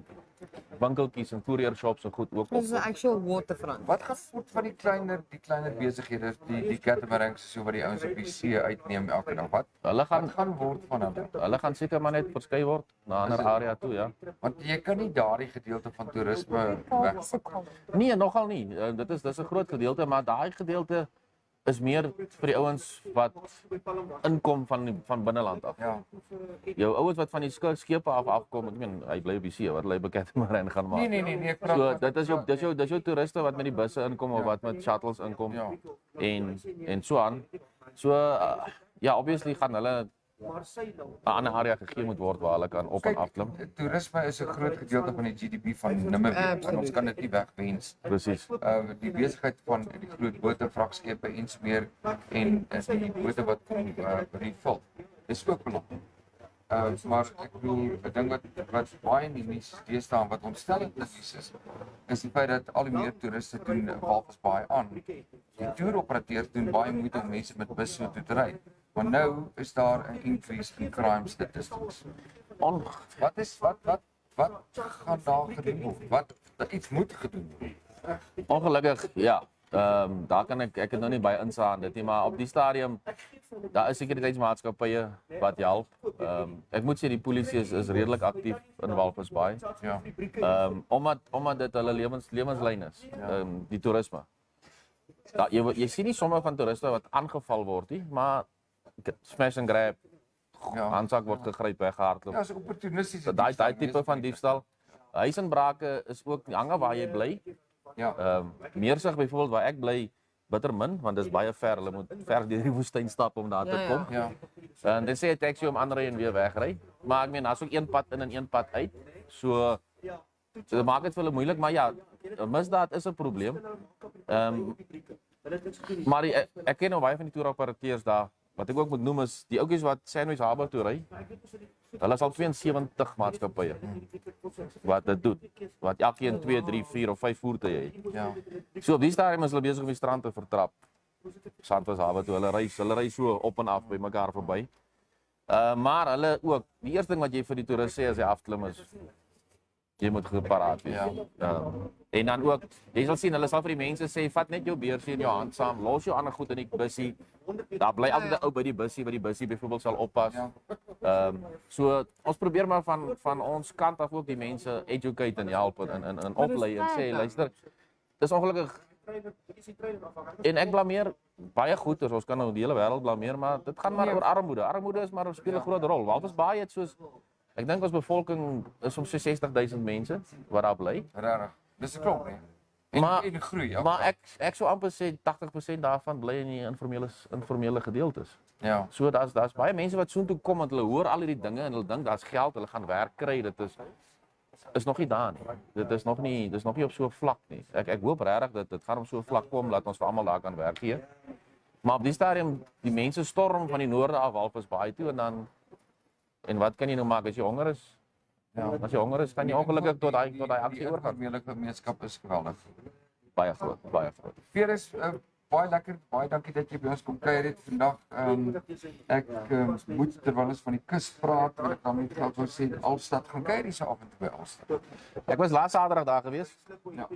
winkeltjies en courier shops en goed ook Dis 'n op. actual waterfront. Wat gaan voort van die kleiner besighede, die catamarans so wat die ouens op die see uitneem elke dag? Wat Hulle gaan word van hulle? Hulle gaan seker maar net verskei word na 'n ander area toe, ja. Want jy kan nie daardie gedeelte van toerisme wegvat. Nee, nogal nie. Dis 'n groot gedeelte, maar daai gedeelte is meer vir die ouens wat inkom van binneland af. Ja. Jou ouens wat van die skepe afkom, ek meen hy bly op die see, wat hulle by Catamaran gaan maak. Nee, ek praat So dit is jou toeriste wat met die busse inkom of wat met shuttles inkom Ja. en so aan. So ja, obviously gaan hulle 'n ander area gegee moet word waar hulle kan op en af klim. Toerisme is 'n groot gedeelte van die GDP van Namibië en ons kan dit nie wegwens. Presies. Die besigheid van die groot bote, vragskepe en so meer en die bote wat refill is ook belangrik. Maar ek bedoel 'n ding wat baie in die nuus deesdae wat ontstellend is die feit dat al die meer toeriste doen Walvis Bay aan. Die toeroperateurs doen baie moeite om mense met busse so toe te ry. Maar nou is daar 'n increase in crime statistics. Wat gaan daar gedoen word? Wat iets moet gedoen word? Ongelukkig, ja. Daar kan ek het nou nie baie insig aan dit nie, maar op die stadium daar is sekuriteitsmaatskappye wat help. Ek moet sê die polisie is redelik aktief in Walvis Bay. Ja. Omdat dit hulle lewenslyn is. Die toerisme. Jy sien nie sommer van toeriste wat aangeval word nie, maar smash and grab. Ja. Handsak word gegryp, weggehardloop. Ja, is opportunisties. Daai tipe van diefstal. Huisinbrake is ook hang waar jy bly. Ja. Meersig byvoorbeeld waar ek bly bitter min want dis baie ver. Hulle moet ver deur die woestyn stap om daar te kom. Ja. En dan sê 'n taxi om aanry en weer wegry. Maar ek meen daar's ook een pad in en een pad uit. So dit maak dit vir hulle moeilik, maar ja, misdaad is 'n probleem. Maar ek ken nou baie van die toeroperateurs daar. Wat ek ook moet noem is die ouetjies wat Sandwich Harbour toe ry. Hulle is al 72 maatskappye wat dit doen. Wat elkeen 2, 3, 4 of 5 voertuie het. Ja. So op die stadium is hulle besig om die strand te vertrap. Sandwich Harbour toe hulle ry so op en af by mekaar verby. Maar hulle ook, die eerste ding wat jy vir die toerist sê as jy afklim is jy moet geparaat wees. En dan ook, jy sal sien, hulle sal vir die mense sê, vat net jou beursie in jou hand saam, los jou ander goed in die bussie. Daar bly altyd 'n ou by die bussie byvoorbeeld sal oppas. So ons probeer maar van ons kant af ook die mense educate en help en oplei en sê, luister, dis ongelukkig. En ek blameer baie goeters, ons kan nou die hele wêreld blameer, maar dit gaan maar oor armoede. Armoede is maar speel 'n groot rol. Walvis Bay het soos ek dink ons bevolking is om so 60,000 mense wat daar bly. Regtig. Dis 'n klomp, hè. En groei, ja. Maar ek sou amper sê 80% daarvan bly in die informele gedeeltes. Ja. So daar's baie mense wat soontoe kom want hulle hoor al hierdie dinge en hulle dink daar's geld, hulle gaan werk kry. Dit is nog nie daar nie. Dit is nog nie op so 'n vlak nie. Ek hoop regtig dat dit gaan op so 'n vlak kom dat ons vir almal daar kan werk gee. Maar op die stadium die mense storm van die noorde af Walvis Bay toe en wat kan jy nou maak as jy honger is? Ja, as jy honger is, kan jy ongelukkig tot daai aksie oorgaan. Die gemeenskap is geweldig. Baie groot. Pierre is baie lekker, baie dankie dat jy by ons kom kuier het vandag. Ek moet terwyl ons van die kus praat, wil ek dan net gou sê Alstad gaan kuier hierse avond by Alstad. Ek was laas Saterdag daar gewees. Ja.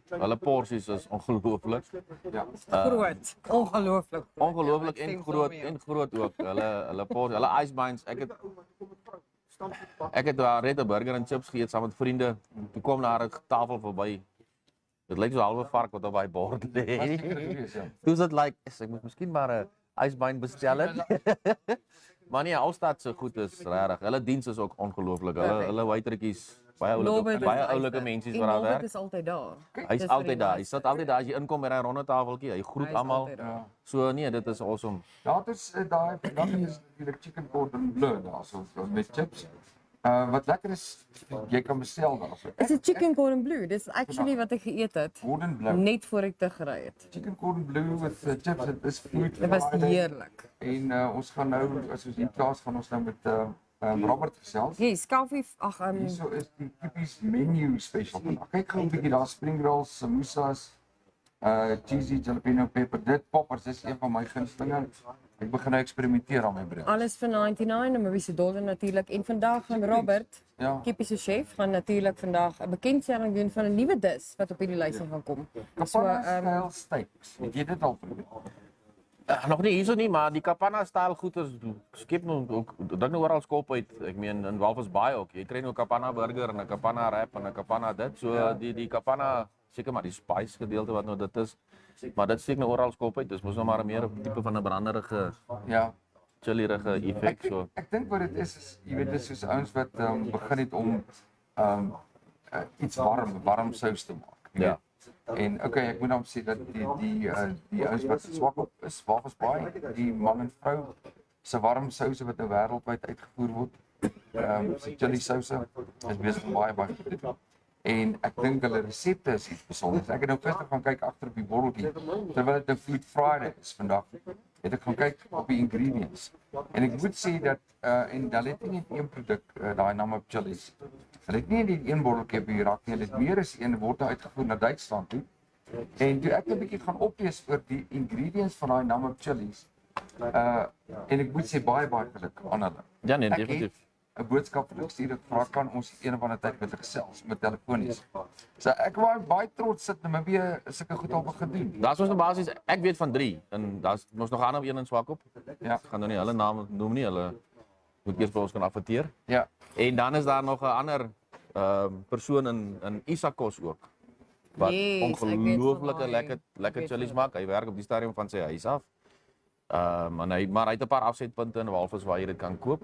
Hulle porsies is ongelooflik. Ja. Groot. Ongelooflik. Ongelooflik en groot ook. Hulle porsies, hulle ice binds. Ek het daar net 'n burger en chips geëet saam met vriende. Toe kom daar 'n tafel verby. Dit lyk so 'n halwe vark wat op daai bord lê. Toe is dit like, ek moet miskien maar 'n icebind bestel het. Maar nee, Alstad se goed is regtig. Hulle diens is ook ongelooflik. Hulle waitertjies, baie oulike mense wat daar werk. Dit is altyd daar. Hy's altyd daar. Hy sit altyd daar as jy inkom by daai ronde tafeltjie. Hy groet almal. So nee, dit is awesome. Ja, dit is daai vandag is natuurlik chicken cordon bleu daarso met chips. Wat lekker is, jy kan bestel daarso. It's a chicken cordon bleu. Dis actually wat ek geëet het. Cordon bleu. Net voor ek te gery het. Chicken cordon bleu with chips, dit is food Dit was Friday. heerlik. En ons gaan nou, as ons hier plaas, gaan ons nou met Robert gesels. Yes, koffie, ag Hierso is die Kiepies menu special vandag. Kyk gou 'n bietjie daar, spring rolls, samosas, cheesy jalapeno pepper, dit poppers, dis een van my gunstelinge. Ek begin nou eksperimenteer aan my brood. alles vir 99 en Maurice Dolder natuurlik. En vandag gaan Robert, Ja. Kiepies se chef, gaan natuurlik vandag 'n bekendstelling doen van 'n nuwe dis wat op hierdie lys gaan kom. So Kapana style steaks. Het jy dit al probeer? Nog nie hierso nie, maar die Kapana style goeders skep nou ook dink nou oral skop uit. Ek meen in Walvis Bay ook. Jy kry nou 'n Kapana burger en 'n Kapana wrap en 'n Kapana dit. So die Kapana seker maar die spice gedeelte wat nou dit is. Maar dit steek nou oral skop uit. Dis mos nou maar meer 'n tipe van 'n branderige, Ja. chillerige effek so. Ek dink wat dit is jy weet dis soos ouens wat begin het om iets warm sous te maak. jy Ja. weet. En okay, ek moet dan sê dat die ouens wat swak op is, Walvis Bay, die man en vrou se warm souse wat nou wêreldwyd uitgevoer word. Se chili souse is besig om baie goed te doen. En ek dink hulle resepte is iets besonders. Ek het nou gister gaan kyk agter op die botteltjie terwyl dit 'n Food Friday is vandag. Het ek gaan kyk op die ingredients. En ek moet sê dat en hulle het nie net een produk daai naam chilies. Hulle het nie net een botteltjie op die rak nie, hulle het meer as een word uitgevoer na Duitsland toe. En toe ek 'n bietjie gaan oplees oor die ingredients van daai naam chilies. En ek moet sê baie geluk aan hulle. Ja nee, Ek definitief. het 'n boodskap vir hulle gestuur dat vra kan ons een of ander tyd met hulle gesels met telefonies. So ek was baie trots sit Namibië sulke goed al begin doen. Daar's ons nou basies ek weet van 3 en daar's mos nog 'n ander een in Swakop. Ja. Ek gaan nou nie hulle name noem nie, hulle moet eers vir ons kan adverteer. Ja. En dan is daar nog 'n ander persoon in Isakos ook. Wat Yes, ek weet ongelooflike van daai. lekker chillies maak. Hy werk op die stadium van sy huis af. En hy het 'n paar afsetpunte in Walvis waar jy dit kan koop.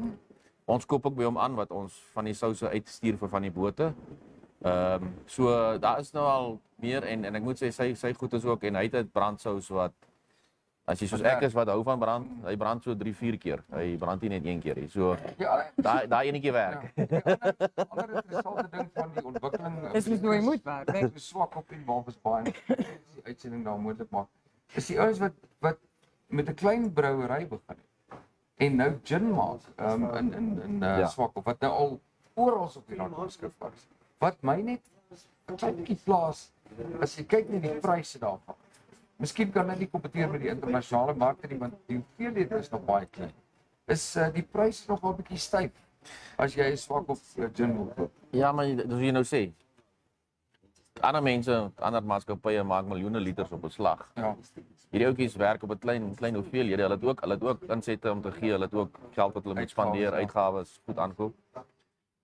Ons koop ook by hom aan wat ons van die souse uitstuur vir van die bote. So daar is nou al meer en ek moet sê sy goed is ook en hy het 'n brandsous wat as jy soos ek is wat hou van brand, hy brand so 3-4 keer. Hy brand nie net een keer nie. So Ja. daai enetjie werk. Die ander interessante ding van die ontwikkeling Dis mos hoe jy moet werk, né? Ek is swak op die Walvis Bay die uitsending daar moontlik maak. Is die ouens wat met 'n klein brouery begin het en nou gin maak in Swakop wat nou al oral op die rand beskryf was. Wat my net 'n klein bietjie plaas as jy kyk na die pryse daarvan. Miskien kan dit nie kompeteer met die internasionale markte nie want die hoeveelheid is nog baie klein. Is die pryse nog wel 'n bietjie styf as jy 'n Swakop gin wil koop? Ja, maar dis jy nou sê. Ander mense, ander maatskappye maak miljoene liters op 'n slag. Ja. Hierdie ouetjies werk op 'n klein hoeveelhede. Hulle het ook insette om te gee. Hulle het ook geld wat hulle moet spandeer, uitgawes goed aankoop.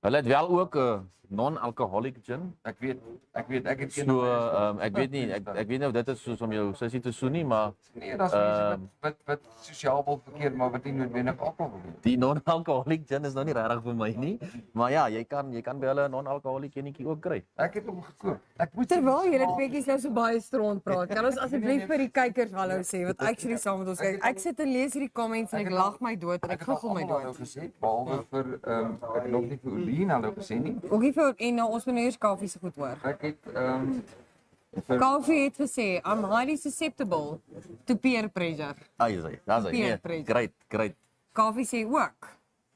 Hulle het wel ook 'n non-alcoholic gin. Ek weet ek het So ek weet nie ek weet nie of dit is soos om jou sussie te soen nie, maar nee, daar's mense wat sosiaal wil verkeer maar wat nie noodwendig alkohol wil hê. die non-alcoholic gin is nou nie regtig vir my nie. Maar ja, jy kan by hulle 'n non-alcoholic enetjie ook kry. Ek het hom gekoop. Ek moet Terwyl julle tweeetjies nou so baie stront praat, kan ons asseblief vir die kykers hallo sê wat actually saam met ons kyk. Ek sit en lees hierdie comments en ek lag my dood en ek guggel my nou dood. gesê behalwe vir ek het nog nie vir Olien hallo gesê nie. Oogie vir en nou ons moet nou eers koffie se goed hoor. Ek het Koffie het gesê, I'm highly susceptible to peer pressure. Ai, daar's hy. Peer Nee, pressure. great. Koffie sê ook,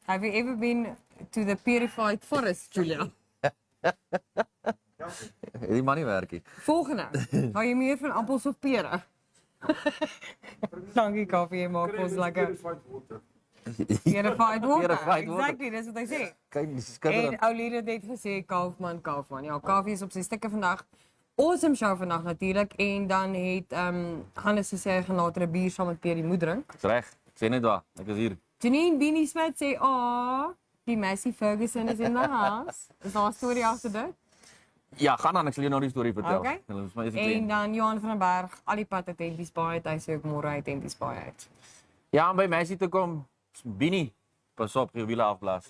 have you ever been to the purified forest, Julia? Die man nie werk nie. Volgende, hou jy meer van appels of pere? Dankie koffie, jy maak ons lekker. Purified water. Purified water. Exactly, dis wat hy sê. Kyk, dis En skitterend. Oulede het gesê Kaufman. Ja, koffie is op sy stukke vandag. Awesome show vandag natuurlik en dan het Hannes gesê hy gaan later 'n bier saam met Pierre moet drink. Dis reg. Sê net waar. Ek is hier. Janine Beanie Smith sê, "Ah, die Massey Ferguson is in the house." Is daar 'n storie agter dit? Ja, gaan aan, ek sal jou nou die storie vertel. Okay. Hulle is my eerste En kliënt. dan Johan van den Berg, al die pad uit Kiepies Dance Bar, hy sê ook môre uit Kiepies Dance Bar uit. Ja, om by Messi te kom, Bini, pas op, jy wiele afblaas.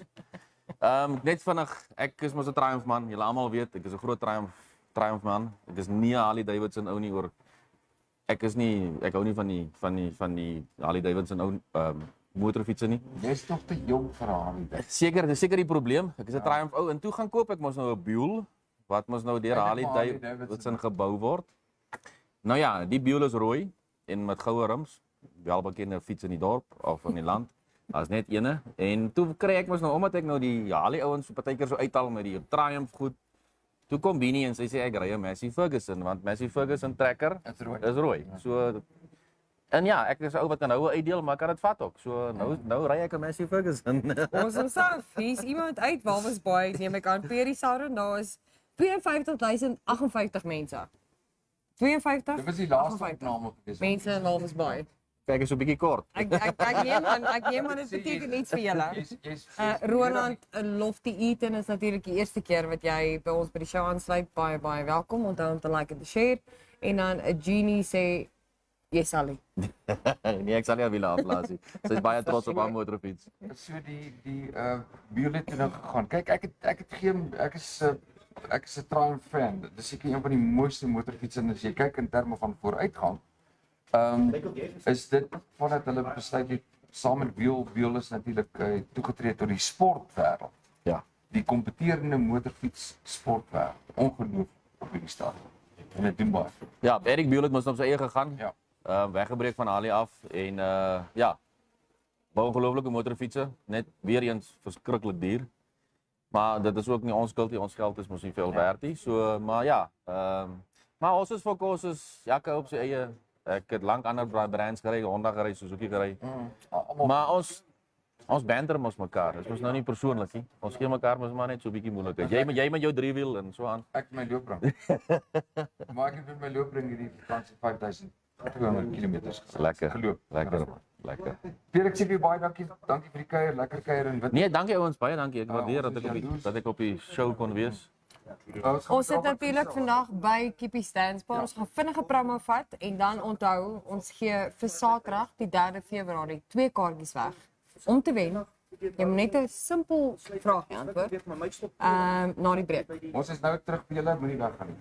Net vinnig, ek is mos 'n Triumph man, julle almal weet, ek is 'n groot Triumph man. Ek is nie 'n Harley Davidson ou nie oor ek hou nie van die Harley Davidson ou motorfietsen nie. Jy's nog te jong vir haar. Seker, dis seker die probleem. Ek is 'n Triumph ou en toe gaan koop ek mos nou 'n Buell wat mos nou deur Harley Davidson gebou word. Nou ja, die Buell is rooi en met goue rims. Wel bekende fiets in die dorp of in die land. Daar's net eene en toe kry ek mos nou omdat ek nou die Harley ouens so partykeer so uithaal met die Triumph goed. Toe kom Benita en sy sê ek ry 'n Massey Ferguson want Massey Ferguson trekker is rooi. So en ja, ek is 'n ou wat kan nou 'n uitdeel, maar ek kan dit vat ook. So nou ry ek 'n Massey Ferguson. Ons self, hier's iemand uit Walvis Bay, neem ek aan Pierre Sowden, daar is 52.058 mense. 52? Dit was die laaste opname gewees. Mense in Walvis Bay. Kyk is so 'n bietjie kort. Ek neem aan dit beteken iets vir julle. Roland Lofty Eaton is natuurlik die eerste keer wat jy by ons by die show aansluit. Baie welkom. Onthou om te like en te share. En dan 'n Jeannie sê jy sal nie. Nee, ek sal nie wil aflaas nie. Sy is baie trots op haar motorfiets. So die Buell het nou gegaan. Kyk, ek is 'n Triumph fan. Dis seker een van die mooiste motorfietsse as jy kyk in terme van vooruitgang. Is dit vandat hulle besluit het saam met Buell is natuurlik toegetree tot die sportwêreld. Ja. Die kompeterende motorfiets sportwêreld. Ongelooflik op hierdie stadium. En dit doen baie. Ja, Erik Buell het mos op sy eie gegaan. Ja. Weggebreek van Harley af en ja. Baie ongelooflike motorfietsse, net weer eens verskriklik duur. Maar dit is ook nie ons skuld nie, ons geld is mos nie veel werd nie. So, maar ja, maar ons is fokus is jakke op sy eie. Ek het lank ander brands gery, Honda gery, Suzuki gery. Maar ons banter mos mekaar. Dit is nou nie persoonlik nie. Ons gee mekaar mos maar net so 'n bietjie moeilikheid. Jy met jou driewiel en so aan. Ek my loopbring. Maar ek het met my loopbring hierdie vakansie 5200 km. Lekker. Geloop. Lekker. Pierre, ek sê vir baie dankie vir die kuier, lekker kuier in Wit. Nee, dankie ouens, baie dankie. Ek waardeer dat ek op die show kon wees. Ons sit natuurlik vandag by Kiepies Dance Bar. Ons gaan vinnige promo vat en dan onthou, ons gee vir Saterdag die 3 Februarie 2 kaartjies weg. Om te wen, jy moet net 'n simpel vraagie antwoord. Na die breek. Ons is nou terug by julle, moenie weggaan nie.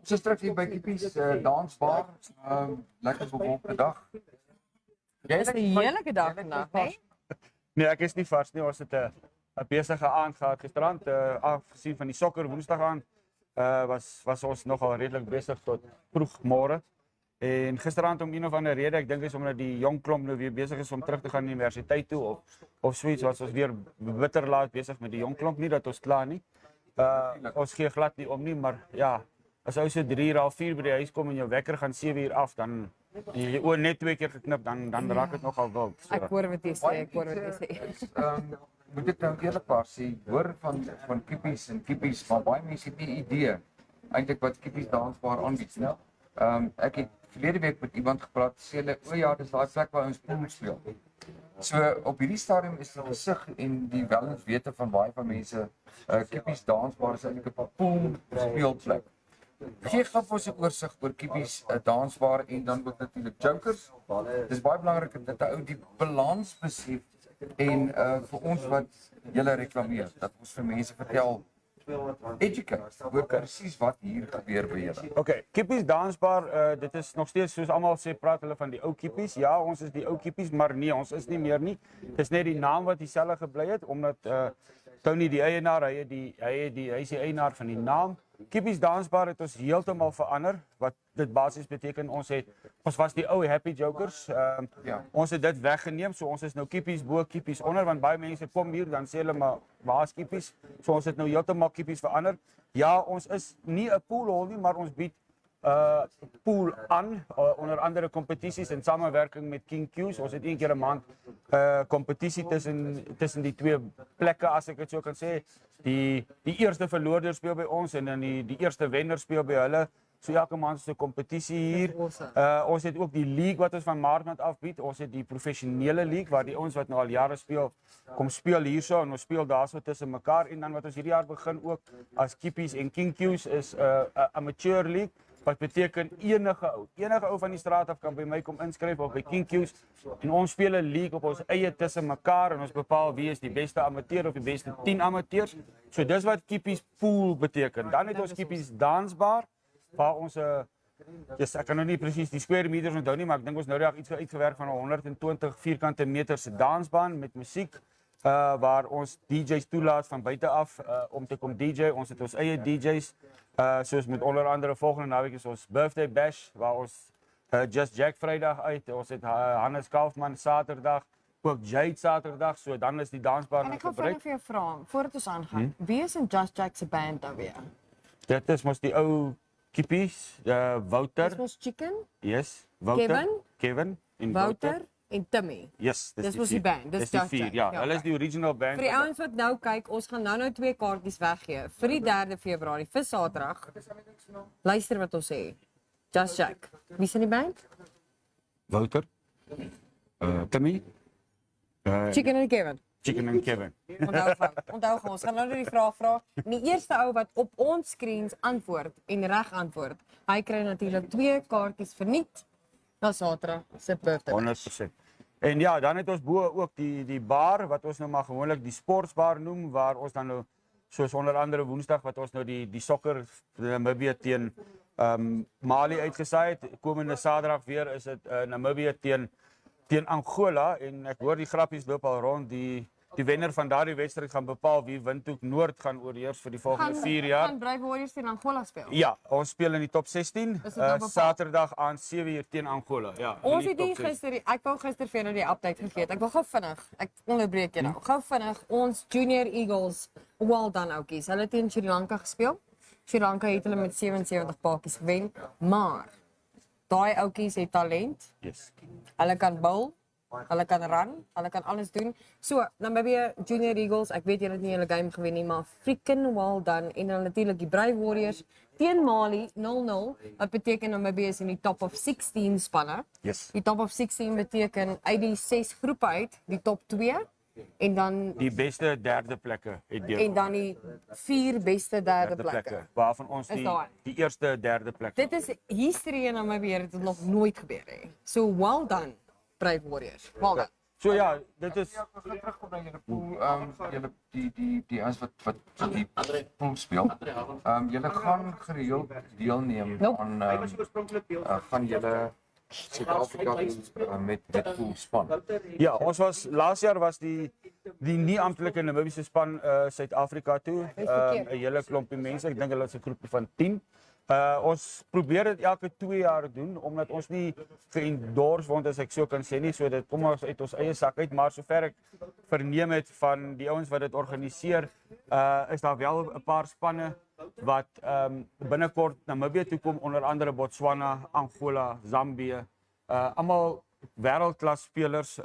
Ons is terug hier by Kiepies Dance Bar. Lekker bewolkte dag. Dit is 'n heerlike dag vandag, hè? Nee, ek is nie vars nie. Ons het 'n besige aand gehad gisterand. Afgesien van die sokker Woensdag aan, was ons nogal redelik besig tot vroeg môre. En gisterand om een of ander rede, ek dink is omdat die jong klomp nou weer besig is om terug te gaan universiteit toe of suits, was ons weer bitter laat besig met die jong klomp, nie dat ons klaar nie. Ons gee glad nie om nie, maar ja, as ou so 3:30, 4 by die huis kom en jou wekker gaan 7 uur af, dan jy oor net 2 keer geknip, dan raak dit nogal wild. So. Ek hoor wat jy sê, Moet ek nou eerlikwaar sê, hoor van Kiepies en Kiepies, maar baie mense het nie idee eintlik wat Kiepies Dance Bar aanbied nie. Ek het verlede week met iemand gepraat, sê hulle, o ja, dis daai plek waar ons pool speel. So op hierdie stadium is die gesig en die wellenswete van baie van mense, Kiepies Dance Bar is eintlik 'n pool speelplek. Gee gou vir ons 'n oorsig oor Kiepies Dance Bar en dan ook natuurlik Jokers. Dis baie belangrik dat 'n ou die balans besef en vir ons wat julle reklameer, dat ons vir mense vertel educate oor presies wat hier gebeur by julle. Okay, Kiepies Dance Bar, dit is nog steeds soos almal sê, praat hulle van die ou Kiepies. Ja, ons is die ou Kiepies, maar nee, ons is nie meer nie. Dis net die naam wat dieselfde gebly het omdat Tony die eienaar, hy is die eienaar van die naam. Kiepies Dance Bar het ons heeltemal verander, wat dit basies beteken ons was die ou Happy Jokers. Ons het dit weggeneem, so ons is nou Kiepies bo, Kiepies onder, want baie mense kom hier dan sê hulle maar waar is Kiepies? So ons het nou heeltemal Kiepies verander. Ja, ons is nie 'n poolhol nie, maar ons bied pool aan onder andere kompetisies in samewerking met King Q's. Ons het een keer 'n maand kompetisie tussen die twee plekke, as ek dit so kan sê. Die eerste verloorder speel by ons en dan die eerste wenner speel by hulle. So elke maand is 'n kompetisie hier. Ons het ook die league wat ons van Maart af bied. Ons het die professionele league waar die ons wat nou al jare speel, kom speel hierso en ons speel daarso tussen mekaar. En dan wat ons hierdie jaar begin ook as Kiepies en King Q's is 'n amateur league. Wat beteken enige ou van die straat af kan by my kom inskryf of by King Q's en ons speel 'n league op ons eie tussen mekaar en ons bepaal wie is die beste amateur of die beste 10 amateurs. So dis wat Kiepies pool beteken. Dan het ons Kiepies Dance Bar waar ons ek kan nou nie presies die square meters onthou nie, maar ek dink ons nou reg iets uitgewerk van 120 vierkante meters se dansbaan met musiek waar ons DJ's toelaat van buite af om te kom DJ. Ons het ons eie DJ's soos met onder andere volgende naweek is ons birthday bash waar ons Just Jack Vrydag uit. Ons het Hannes Kaufman Saterdag, ook Jade Saterdag. So dan is die dansbaan En ek gaan gebruik. vir jou vra voordat ons aangaan. Wie is in Just Jack se band dan weer? Dit is mos die ou Kiepies, Wouter. Dis mos Chicken, Yes, Wouter. Kevin en Wouter en Timmy. Yes, Dis mos die band, dis die Just vier. Jack. Ja, Ja, hulle is oké. die original band. Vir die ouens wat nou kyk, ons gaan nou 2 kaartjies weggee vir die 3de Februarie vir Saterdag. Luister wat ons sê. Just Jack. Wie is in die band? Wouter. Timmy. Chicken en Kevin. Chicken en Kevin. Onthou gou, ons gaan nou die vraag vra. En die eerste ou wat op ons screens antwoord en reg antwoord, hy kry natuurlik 2 kaartjies verniet na Saterdag se birthday. 100%. En ja, dan het ons bo ook die bar wat ons nou maar gewoonlik die sportsbar noem waar ons dan nou soos onder andere Woensdag wat ons nou die sokker Namibië teen Mali uitgesaai het. Komende Saterdag weer is dit Namibië teen Angola en ek hoor die grappies loop al rond. Die wenner van daardie wedstryd gaan bepaal wie Windhoek Noord gaan oorheers vir die volgende 4 jaar. Gaan Brave Warriors teen Angola speel? Ja, ons speel in die top 16. Is dit nou bepaal? Saterdag aan 7:00 teen Angola. Ja. Ons in het die top 16. gister, ek wou gister vir jou nou die update gegee het. Ek wil gou vinnig, ek onderbreek jou nou. Gou vinnig, ons Junior Eagles, well done oukies. Hulle het teen Sri Lanka gespeel. Sri Lanka het hulle met 77 paadjies gewen, maar daai oukies het talent. Yes. Hulle kan bowl, hulle kan run, hulle kan alles doen. So, Namibia Junior Eagles, ek weet julle het nie julle game gewen nie, maar freaking well done. En dan natuurlik die Brave Warriors teen Mali 0-0. Wat beteken Namibia is in die top of 16 spanne. Yes. Die top of 16 beteken uit die 6 groepe uit, die top 2 en dan Die beste derde plekke het deel. en dan die 4 beste derde plekke. Waarvan ons Is daai. die eerste derde plek. Dit is history in Namibia, dit het nog nooit gebeur nie. So well done, Brave Warriors. Well done. So ja, dit is Ja, ek gaan terugkom na julle pool, julle die ouens wat die pool speel. Julle gaan gereeld deelneem Nope. aan gaan julle Suid-Afrika met pool span. ja, ons was laas jaar was die nie amptelike Namibiese span Suid-Afrika toe. 'n hele klompie mense, ek dink hulle is 'n groepie van 10. Ons probeer dit elke 2 jaar doen omdat ons nie geendorse word as ek so kan sê nie, so dit kom ons uit ons eie sak uit, maar sover ek verneem het van die ouens wat dit organiseer, is daar wel 'n paar spanne wat binnekort Namibië toe kom, onder andere Botswana, Angola, Zambië, almal wêreldklas spelers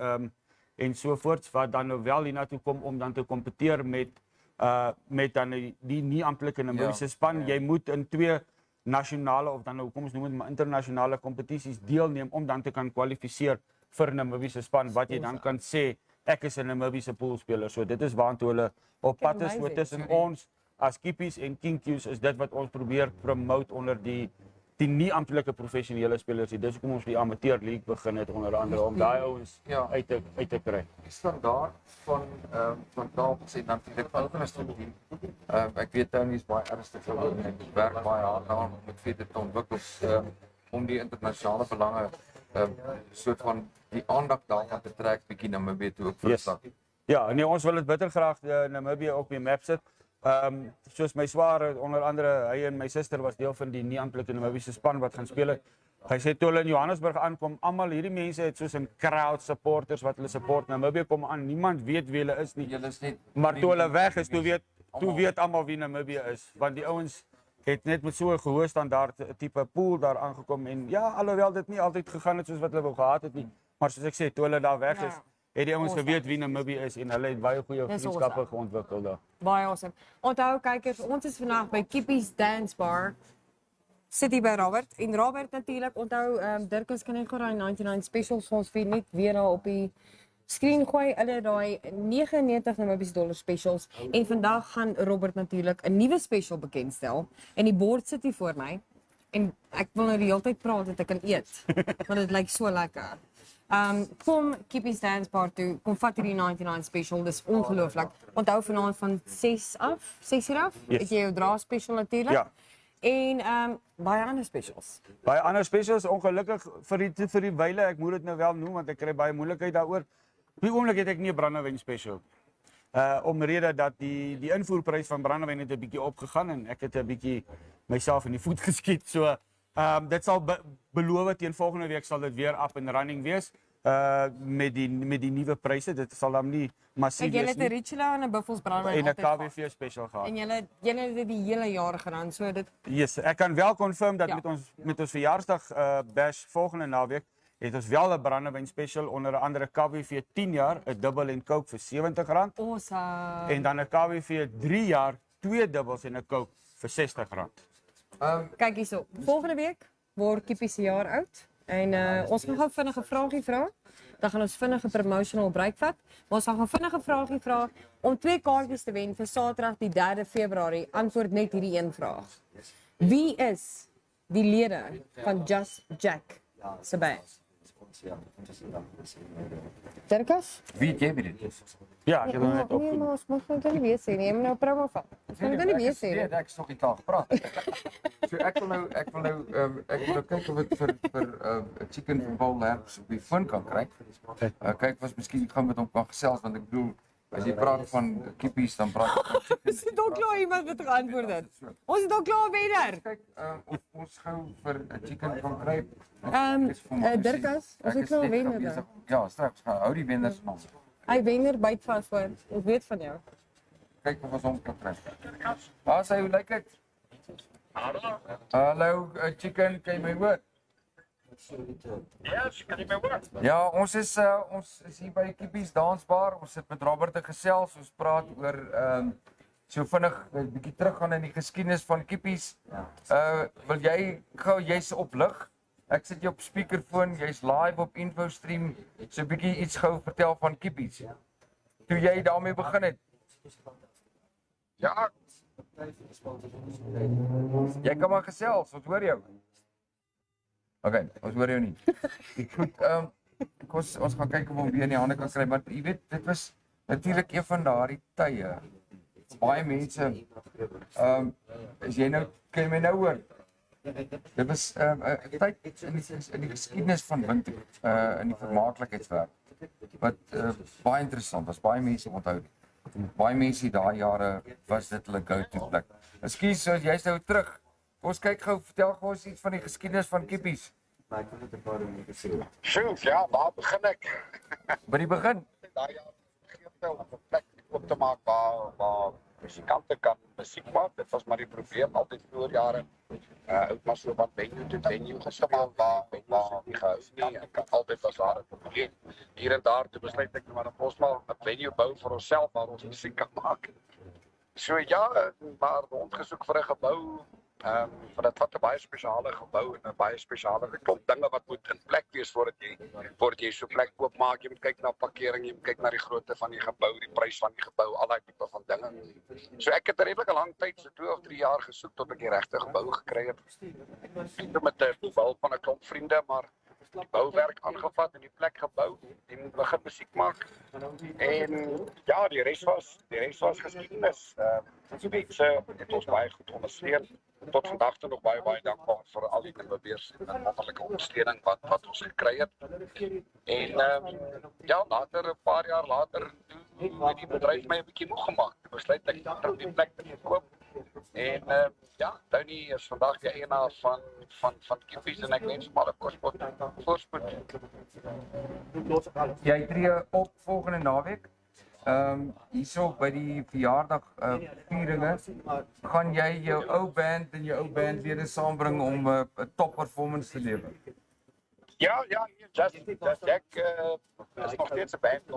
en so voorts wat dan nou wel hiernatoe kom om dan te kompeteer met dan die nie amptelike Namibiese span. Jy moet in 2 nasionale of dan nou kom ons noem dit maar internasionale kompetisies deelneem om dan te kan kwalifiseer vir Namibiese span wat jy dan kan sê ek is 'n Namibiese poolspeler. So dit is waartoe hulle op pad is, so tussen ons as Kiepies en Kiepies is dit wat ons probeer promote onder die nie amptelike professionele spelers. Dis hoekom ons die amateur league begin het onder andere om daai ouens uit te kry. Die standaard van tafels en natuurlik infrastruktuur. Ek weet Tony is baie ernstig oor en werk baie hard daaraan om dit verder te ontwikkel om die internasionale belange soort van die aandag daarvan te trek bietjie Namibië toe ook verslag. Ja, nee, ons wil dit bitter graag Namibië op die map sit. Soos my swaar, onder andere, hy en my suster was deel van die nie-amptelike Namibiese span wat gaan speel het. Hy sê toe hulle in Johannesburg aankom, almal hierdie mense het soos 'n crowd supporters wat hulle support. Namibië kom aan, niemand weet wie hulle is nie. Maar toe hulle weg is, toe weet almal wie Namibië is, want die ouens het net met so 'n gehoë standaard tipe pool daar aangekom en ja, alhoewel dit nie altyd gegaan het soos wat hulle wou gehad het nie, maar soos ek sê, toe hulle daar weg is, het die ouens geweet wie Namibië is en hulle het baie goeie vriendskappe geontwikkel daar. Baie awesome. Onthou kykers, ons is vandag by Kiepies Dance Bar. Sit hier by Robert. En Robert natuurlik, onthou Dirkus kan net gou daai 99 specials vir ons vir net weer daar op die skerm gooi. Hulle daai 99 Namibiese dollar specials en vandag gaan Robert natuurlik 'n nuwe special bekendstel en die bord sit hier voor my en ek wil nou die hele tyd praat dat ek kan eet want dit lyk so lekker. Kom Kiepies Dance Bar toe, kom vat hierdie 99 special, dis ongelooflik. Onthou vanaand van 6 uur af, het jy jou dra special natuurlik. Ja. En baie ander specials. Baie ander specials, ongelukkig vir die wyle, ek moet dit nou wel noem want ek kry baie moeilikheid daaroor. Op die oomblik het ek nie 'n brandewyn special. Omrede dat die invoerprys van brandewyn het 'n bietjie opgegaan en ek het 'n bietjie myself in die voet geskiet. So dit sal beloof teen volgende week sal dit weer up and running wees. Met die nuwe pryse, dit sal dan nie massief wees nie. Jy het 'n Richelieu en 'n Buffels brandewyn en 'n KWV special gehad. En julle het dit die hele jaar gedaan, so dit Yes, ek kan wel confirm dat met ons verjaarsdag bash volgende naweek het ons wel 'n brandewyn special onder andere KWV 10 jaar, 'n dubbel en coke vir R70. Awesome. En dan 'n KWV 3 jaar, 2 dubbels en 'n coke vir R60. Kyk hierso. Volgende week word Kiepies se jaar oud. En ons gaan gou vinnige vragie vra. Dan gaan ons vinnige promotional break vat. Maar ons gaan vinnige vragie vra om 2 kaartjies te wen vir Saterdag die 3 Februarie. Antwoord net hierdie een vraag. Wie is die lede van Just Jack se band? Dirkus? Wie jy weet dit? Ja, ek het hom net Nee, opgenoem. maar ons mag nou dit nie weer sê nie. Jy moet nou promo vat. Ons moet dit nie weer sê nie. Ek is nog nie taal gepraat. So ek wil nou kyk of ek vir 'n chicken van Paul Lamps op die foon kan kry. Kyk was miskien gaan met hom kan gesels want ek bedoel as jy praat van Kiepies dan praat jy van chicken. Is dit al klaar iemand wat geantwoord het? Ons het al klaar wenner. Kyk of ons gou vir 'n chicken kan kry. Dirkus, ons het klaar wenner. Ja, straks gaan hou die wenners aan. Hy wenner byt vas hoor. Ons weet van jou. Kyk of ons hom kan kry. Waar sê hoe lyk dit? Hallo, chicken, kan jy my hoor? Yes, kan jy my hoor? Ja, ons is hier by Kiepies Dance Bar. Ons sit met Robert te gesels. Ons praat oor so vinnig 'n bietjie teruggaan in die geskiedenis van Kiepies. Wil jy's op lig? Ek sit jy op speakerfoon, jy's live op InfoStream. So 'n bietjie iets gou vertel van Kiepies. Toe jy daarmee begin het. Ja, Jy kan maar gesels, ons hoor jou. Okay, ons hoor jou nie. Goed, ons gaan kyk of hom weer in die hande kan kry, maar jy weet, dit was natuurlik een van daardie tye. Baie mense, is jy nou, kan jy my nou hoor? Dit was 'n tyd in die geskiedenis van wind in die vermaaklikheidswêreld wat baie interessant was. Baie mense onthou. Baie mense daai jare was dit hulle go-to plek. Ekskuus, so jy's nou terug. Ons kyk gou, vertel gou ons iets van die geskiedenis van Kiepies. sjoe, ja, waar begin ek? By die begin. Daai jaar begin om 'n plek oop te maak waar musikante kan musiek maak. Dit was maar die probleem altyd vroeër jare. Ook maar so wat venue gespeel waar nie gehou nie. Ek kan altyd was daar 'n probleem. Hier en daar toe besluit ek maar ons maar 'n venue bou vir onsself waar ons musiek kan maak. So ja, maar rondgesoek vir 'n gebou Want dit vat 'n baie spesiale gebou en 'n baie spesiale klomp dinge wat moet in plek wees voordat jy so 'n plek oopmaak. Jy moet kyk na parkering, jy moet kyk na die grootte van die gebou, die prys van die gebou, al daai tipe van dinge. So ek het 'n redelike lang tyd, so 2 of 3 jaar gesoek tot ek die regte gebou gekry het. Met 'n hulp van 'n klomp vriende, maar die bouwerk aangevat en die plek gebou en begin musiek maak. En ja, die res was geskiedenis. Die mense het ons baie goed ondersteun. Tot vandag toe nog baie dankbaar vir al die inwoners en wonderlike ondersteuning wat ons gekry het. En ja, later 'n paar jaar later het die bedryf my 'n bietjie moeg gemaak. Ek besluit ek terug die plek te koop. En ja, Tony is vandag die eienaar van Kiepies en ek wens hom alle voorspoed. Jy tree op volgende naweek. Hierso by die verjaardag vieringe gaan jy jou ou band en jou ou bandlede saambring om 'n top performance te lewer. Ja, Just Jack is nog steeds 'n band,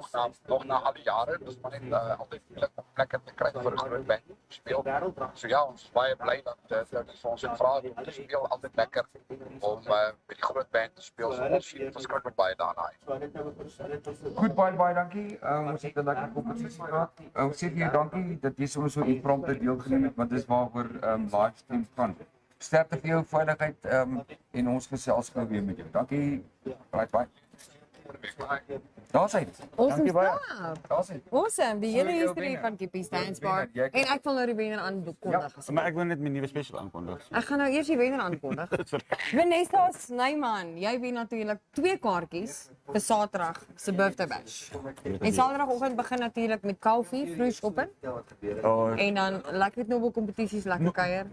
nog na al die jare. Dis maar net altyd moeilik om plekke te kry vir 'n groot band om te speel. So ja, ons is baie bly dat ons het vra om te speel, altyd lekker om met die groot band te speel. So ons sien verskriklik baie daarna uit. Goed, baie dankie. Ons het 'n lekker kompetisie gehad. Ons sê vir jou dankie dat jy soms so impromptu deelgeneem het, want dis waaroor livestream gaan. Sterkte vir jou veiligheid en ons gesels gou weer met jou. Dankie. Bye. Daar's hy. Awesome baie. stuff. Daar's hy. Awesome, die hele So, jou history wenner. van Kiepies Dance Jou Bar. wenner, jy- En ek wil nou die wenner aankondig. Maar ek wil net my nuwe special aankondig. Ek gaan nou eers die wenner aankondig. Vanessa Snyman, jy wen natuurlik 2 kaartjies vir Saterdag se birthday bash. En Saterdagoggend begin natuurlik met koffie, vroeg open. En dan lekker Nobel kompetisies, lekker kuier.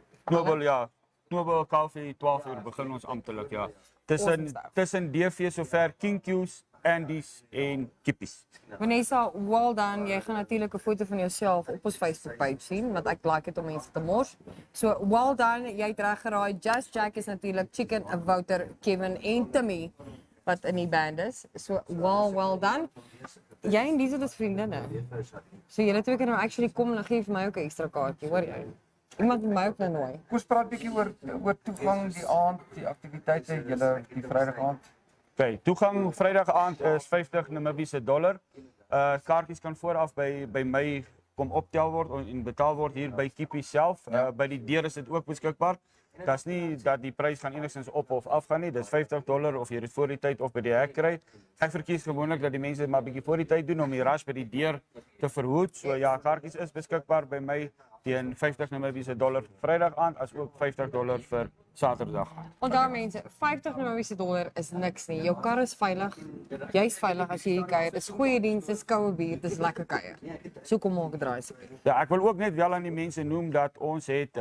Knobel koffie 12 uur begin ons amptelik, ja. Awesome stuff. Tussen DV sover King Q's, Andy's en Kiepies. Vanessa, well done. Jy gaan natuurlik 'n foto van jouself op ons Facebook page sien, want ek like dit om mense te mors. So, well done. Jy het reg geraai. Just Jack is natuurlik Chicken, Wouter, Kevin en Timmy wat in die band is. So, well done. Jy en Liesel is vriendinne. So julle twee kan nou actually kom en gee vir my ook 'n ekstra kaartjie, hoor jy? Iemand moet my ook nou nooi. Kom ons praat 'n bietjie oor toegang die aand, die aktiwiteite, julle die Vrydag aand. Okay, toegang Vrydag aand is $50 Namibiese dollar. Kaartjies kan vooraf by my kom optel word en betaal word hier by Kiepies self. By die deur is dit ook beskikbaar. Dit's nie dat die prys gaan enigstens op of af gaan nie. Dis $50 of jy dit voor die tyd of by die hek kry. Ek verkies gewoonlik dat die mense maar bietjie voor die tyd doen om die rush by die deur te verhoed. So ja, kaartjies is beskikbaar by my teen $50 Namibiese dollar Vrydag aand as ook $50 vir Saterdag. Onthou mense, $50 Namibiese dollar is niks nie. Jou kar is veilig. Jy's veilig as jy hier kuier. Dis goeie diens, dis koue bier, dis lekker kuier. So kom maak 'n draai asseblief. Ja, ek wil ook net wel aan die mense noem dat ons het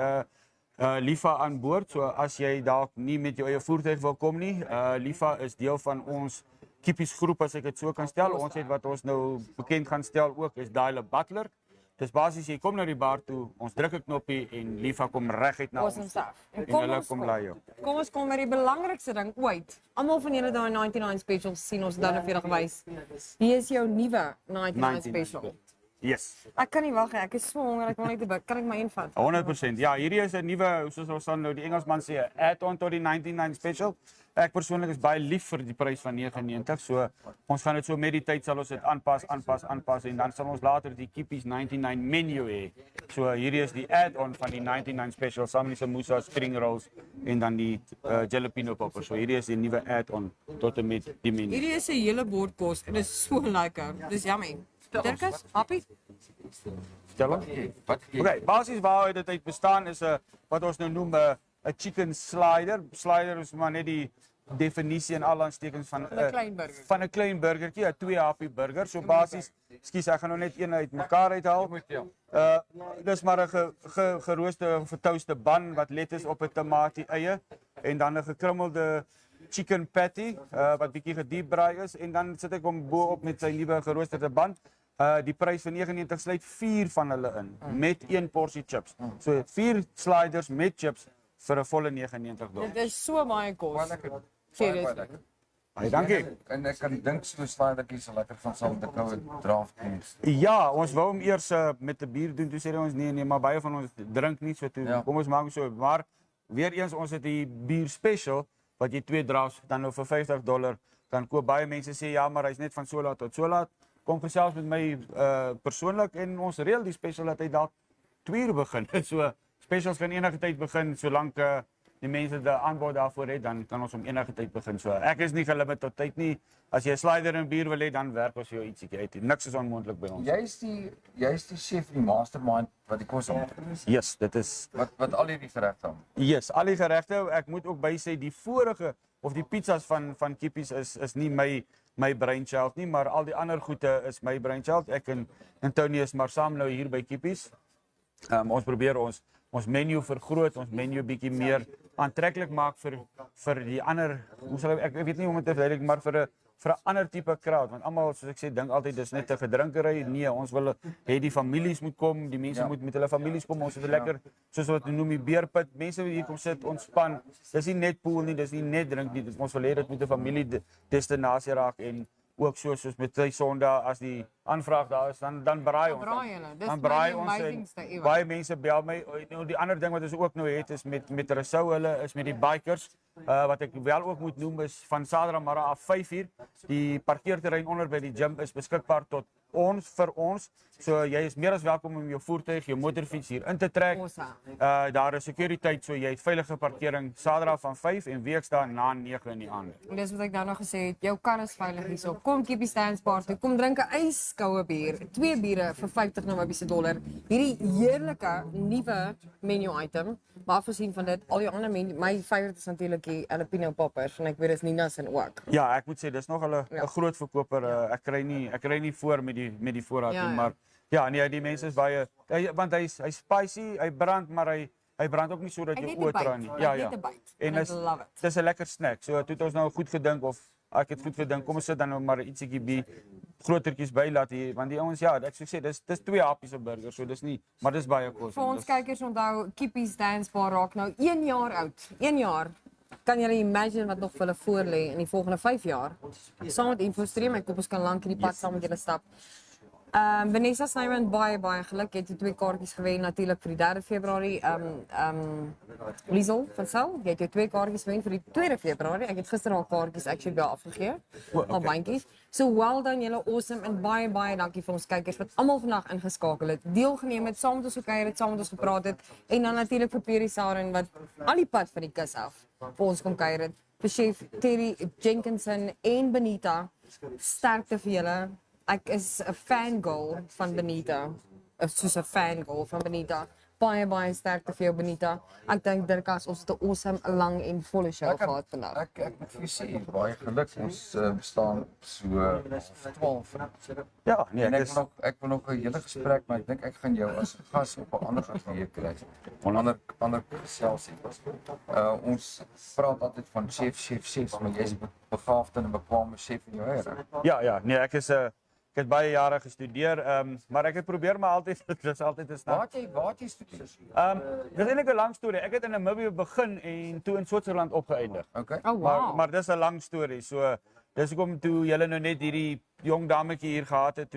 Lifa aan boord. So as jy dalk nie met jou eie voertuig wil kom nie, Lifa is deel van ons Kiepies groep as ek dit so kan stel. Ons het wat ons nou bekend gaan stel ook is Dial Butler. Dis basies jy kom na die bar toe, ons druk 'n knoppie en Lifa kom reguit na Awesome ons. stuff. En hulle kom laai jou. Kom ons kom met die belangrikste ding ooit. Almal van julle daai 99 specials sien ons dan vir julle gewys. Hier is jou nuwe 99 special. Yes. Ek kan nie wag nie. Ek is so honger. Ek wil net 'n bit. Kan ek my invat? 100%. Ja, hierdie is 'n nuwe, soos ons dan nou die Engelsman sê, add-on tot die 99 special. Ek persoonlik is baie lief vir die prys van 99. So ons gaan dit so met die tyd sal ons dit aanpas en dan sal ons later die Kiepies 99 menu hê. So hierdie is die add-on van die 99 special, saam met die samosa, spring rolls en dan die jalapeno poppers. So hierdie is die nuwe add-on tot en met die menu. Hierdie is 'n hele bord kos en dit is so lekker. Dis yummy. Dirkus, happy? Stel hom. Okay, basies waaruit dit uit bestaan is 'n wat ons nou noem 'n chicken slider. Slider is maar net die definisie en al aanstekens van 'n klein burger. Van 'n klein burgertjie, 'n 2 happy burger. So basies, ekskuus, ek gaan nou net een uit mekaar uithaal. Dis maar 'n gerooste vertouste ban wat let is op 'n tamatie eie en dan 'n gekrummelde chicken patty wat bietjie gediepbraai is en dan sit ek hom bo-op met sy nuwe geroosterde ban. Die prys van 99 sluit 4 van hulle in met 1 porsie chips. So 4 sliders met chips vir 'n volle $99. Dit is so baie kos. Serieus. Baie dankie. En ek kan dink so slidertjies sal lekker van saam met 'n koue draft doen. Ja, ons wou hom eers met 'n bier doen, toe sê ons nee, maar baie van ons drink nie so toe. Ja. Kom ons maak hom so, maar weer eens ons het die bier special wat jy 2 draws dan nou vir $50 kan koop. Baie mense sê ja, maar hy's net van so laat tot so laat. Kom gesels met my persoonlik en ons reël die special dat hy dalk 2 uur begin. So specials kan enige tyd begin solank die mense die aanbod daarvoor het, dan kan ons om enige tyd begin. So ek is nie gelimiteerd tot tyd nie. As jy 'n slider en bier wil hê, dan werk ons jou ietsie uit. Niks is onmoontlik by ons. Jy's die chef, die mastermind wat die kos aanbied. Yes, dit is Wat al hierdie geregte aan. yes, al die geregte. Ek moet ook by sê die vorige of die pizzas van Kiepies is nie my brainchild nie, maar al die ander goede is my brainchild. Ek en Tony is maar saam nou hier by Kiepies. Ons probeer ons menu vergroot, ons menu bietjie meer aantreklik maak vir die ander, ek weet nie hoe om dit te verduidelik, maar vir 'n ander tipe crowd, want almal soos ek sê dink altyd dis net 'n gedrinkery. Nee, ons wil hê die families moet kom, die mense moet met hulle families kom. Ons het lekker soos wat we noem die beerput. Mense wat hier kom sit, ontspan. Dis nie net pool nie, dis nie net drink nie. Ons wil hê dit moet 'n familie destinasie raak en ook soos met die Sondag as die aanvraag daar is, dan braai ons. Dan braai ons. Baie mense bel my. Die ander ding wat ons ook nou het is met Rousseau, hulle is met die bikers. Wat ek wel ook moet noem is van Saterdagmiddag af 5:00. Die parkeerterrein onder by die gym is beskikbaar tot vir ons. So jy is meer as welkom om jou voertuig, jou motorfiets hier in te trek. Daar is sekuriteit, so jy het veilige parkering Saterdag van 5 en weekdae na 9 in die aand. En dis wat ek nou nog gesê het, jou kar is veilig hierso. Kom Kiepies Dance Bar toe, kom drink 'n yskoue bier. 2 biere vir $50. Hierdie heerlike nuwe menu item. Maar afgesien van dit, al die ander my favourite is natuurlik die jalapeno poppers en ek weet dis Nina se ook. Ja, ek moet sê dis nog 'n groot verkoper. Ek kry nie voor met die voorraad nie, maar ja, nee, die mense is baie want hy's spicy, hy brand, maar hy brand ook nie sodat jy oortra nie. Ja. En dis 'n lekker snack. So toe het ons nou goed gedink of ek het goed gedink, kom ons sit dan nou maar ietsiekie grotertjies by laat hier, want die ouens ek sou sê dis 2 happies 'n burger, so dis nie, maar dis baie kos. Vir ons kykers onthou, Kiepies Dance Bar raak nou 1 jaar oud. 1 jaar. Kan julle imagine wat nog vir hulle voor lê in die volgende 5 jaar? Saam met Infostream, ek hoop ons kan lank hierdie pad saam met julle stap. Benita Snyman, baie geluk. Jy het 2 kaartjies gewen natuurlik vir die 3 Februarie. Liesel van Sal, jy het jou 2 kaartjies gewen vir die 2 Februarie. Ek het gister al kaartjies actually by afgegee. Al bandjies. So well done, julle awesome en baie dankie vir ons kykers wat almal vandag ingeskakel het, deelgeneem het, saam met ons gekuier het, saam met ons gepraat het en dan natuurlik vir Pierre Sowden wat al die pad van die kus af vir ons kom kuier het. Vir chef Terry Jenkinson en Benita, sterkte vir julle. Ek is 'n fangirl van Benita. Soos 'n fangirl van Benita. Baie sterkte vir jou Benita. Ek dink Dirkas, ons het 'n awesome, lang en volle show gehad vandag. Ek moet vir sê baie geluk. Ons bestaan so 12. Ja, nee, ek wil nog 'n hele gesprek, maar ek dink ek gaan jou as gas op 'n ander geleentheid kry. 'n ander geselsie. Ons praat altyd van chefs, maar jy's 'n begaafde en bekwame chef in jou eie. Ja, nee, ek het baie jare gestudeer, maar ek het probeer maar altyd, dit is altyd 'n snaak. Waar het jy studeer? Dis eintlik 'n lang storie. Ek het in Namibië begin en toe in Switserland opgeëindig. Okay. Oh, wow. Maar dis 'n lang storie. So dis hoekom toe julle nou net hierdie jong dametjie hier gehad het,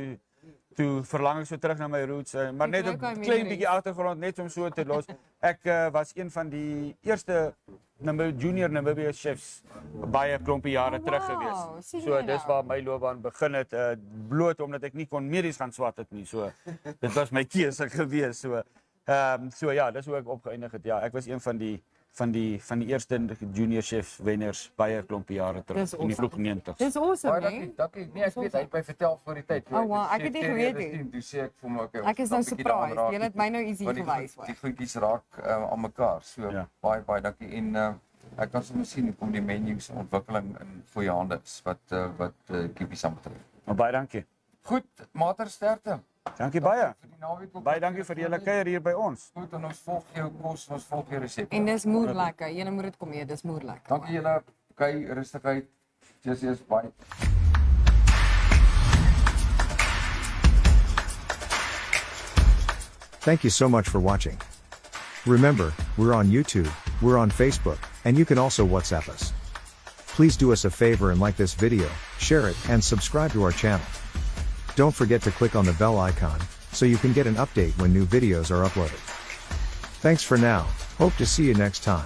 toe verlang ek so terug na my roots, maar net 'n klein bietjie agtergrond net om so te los. Ek was een van die eerste junior Namibian chefs baie klompie jare terug gewees. So dis waar my loopbaan begin het, bloot omdat ek nie kon medies gaan swat het nie. So dit was my keuse gewees. So ja, dis hoe ek opgeëindig het. Ja, ek was een van die eerste junior chef wenners baie klompie jare terug in die vroeg 90s. Dis awesome, Dankie. Nee, ek weet hy het my vertel voor die tyd. Oh wow, ek het nie geweet nie. Toe sê ek vir my ek is nou surprised. Jy het my nou iets hier gewys. Die goedjies raak aan mekaar. So baie dankie en ek kan sommer sien hoe kom die menus ontwikkeling in goeie hande is wat Kiepies aanbetref. Baie dankie. Goed, mater sterkte. Dankie baie. Vir die naweek. Baie dankie vir julle kuier hier by ons. Goed, en ons volg jou kos, ons volg jou resepte. En dis moer lekker. Julle moet dit kom eet, dis moer lekker. Dankie julle. Kyk, rustigheid. Cheers, bye. Thank you so much for watching. Remember, we're on YouTube, we're on Facebook, and you can also WhatsApp us. Please do us a favor and like this video, share it, and subscribe to our channel. Don't forget to click on the bell icon, so you can get an update when new videos are uploaded. Thanks for now, hope to see you next time.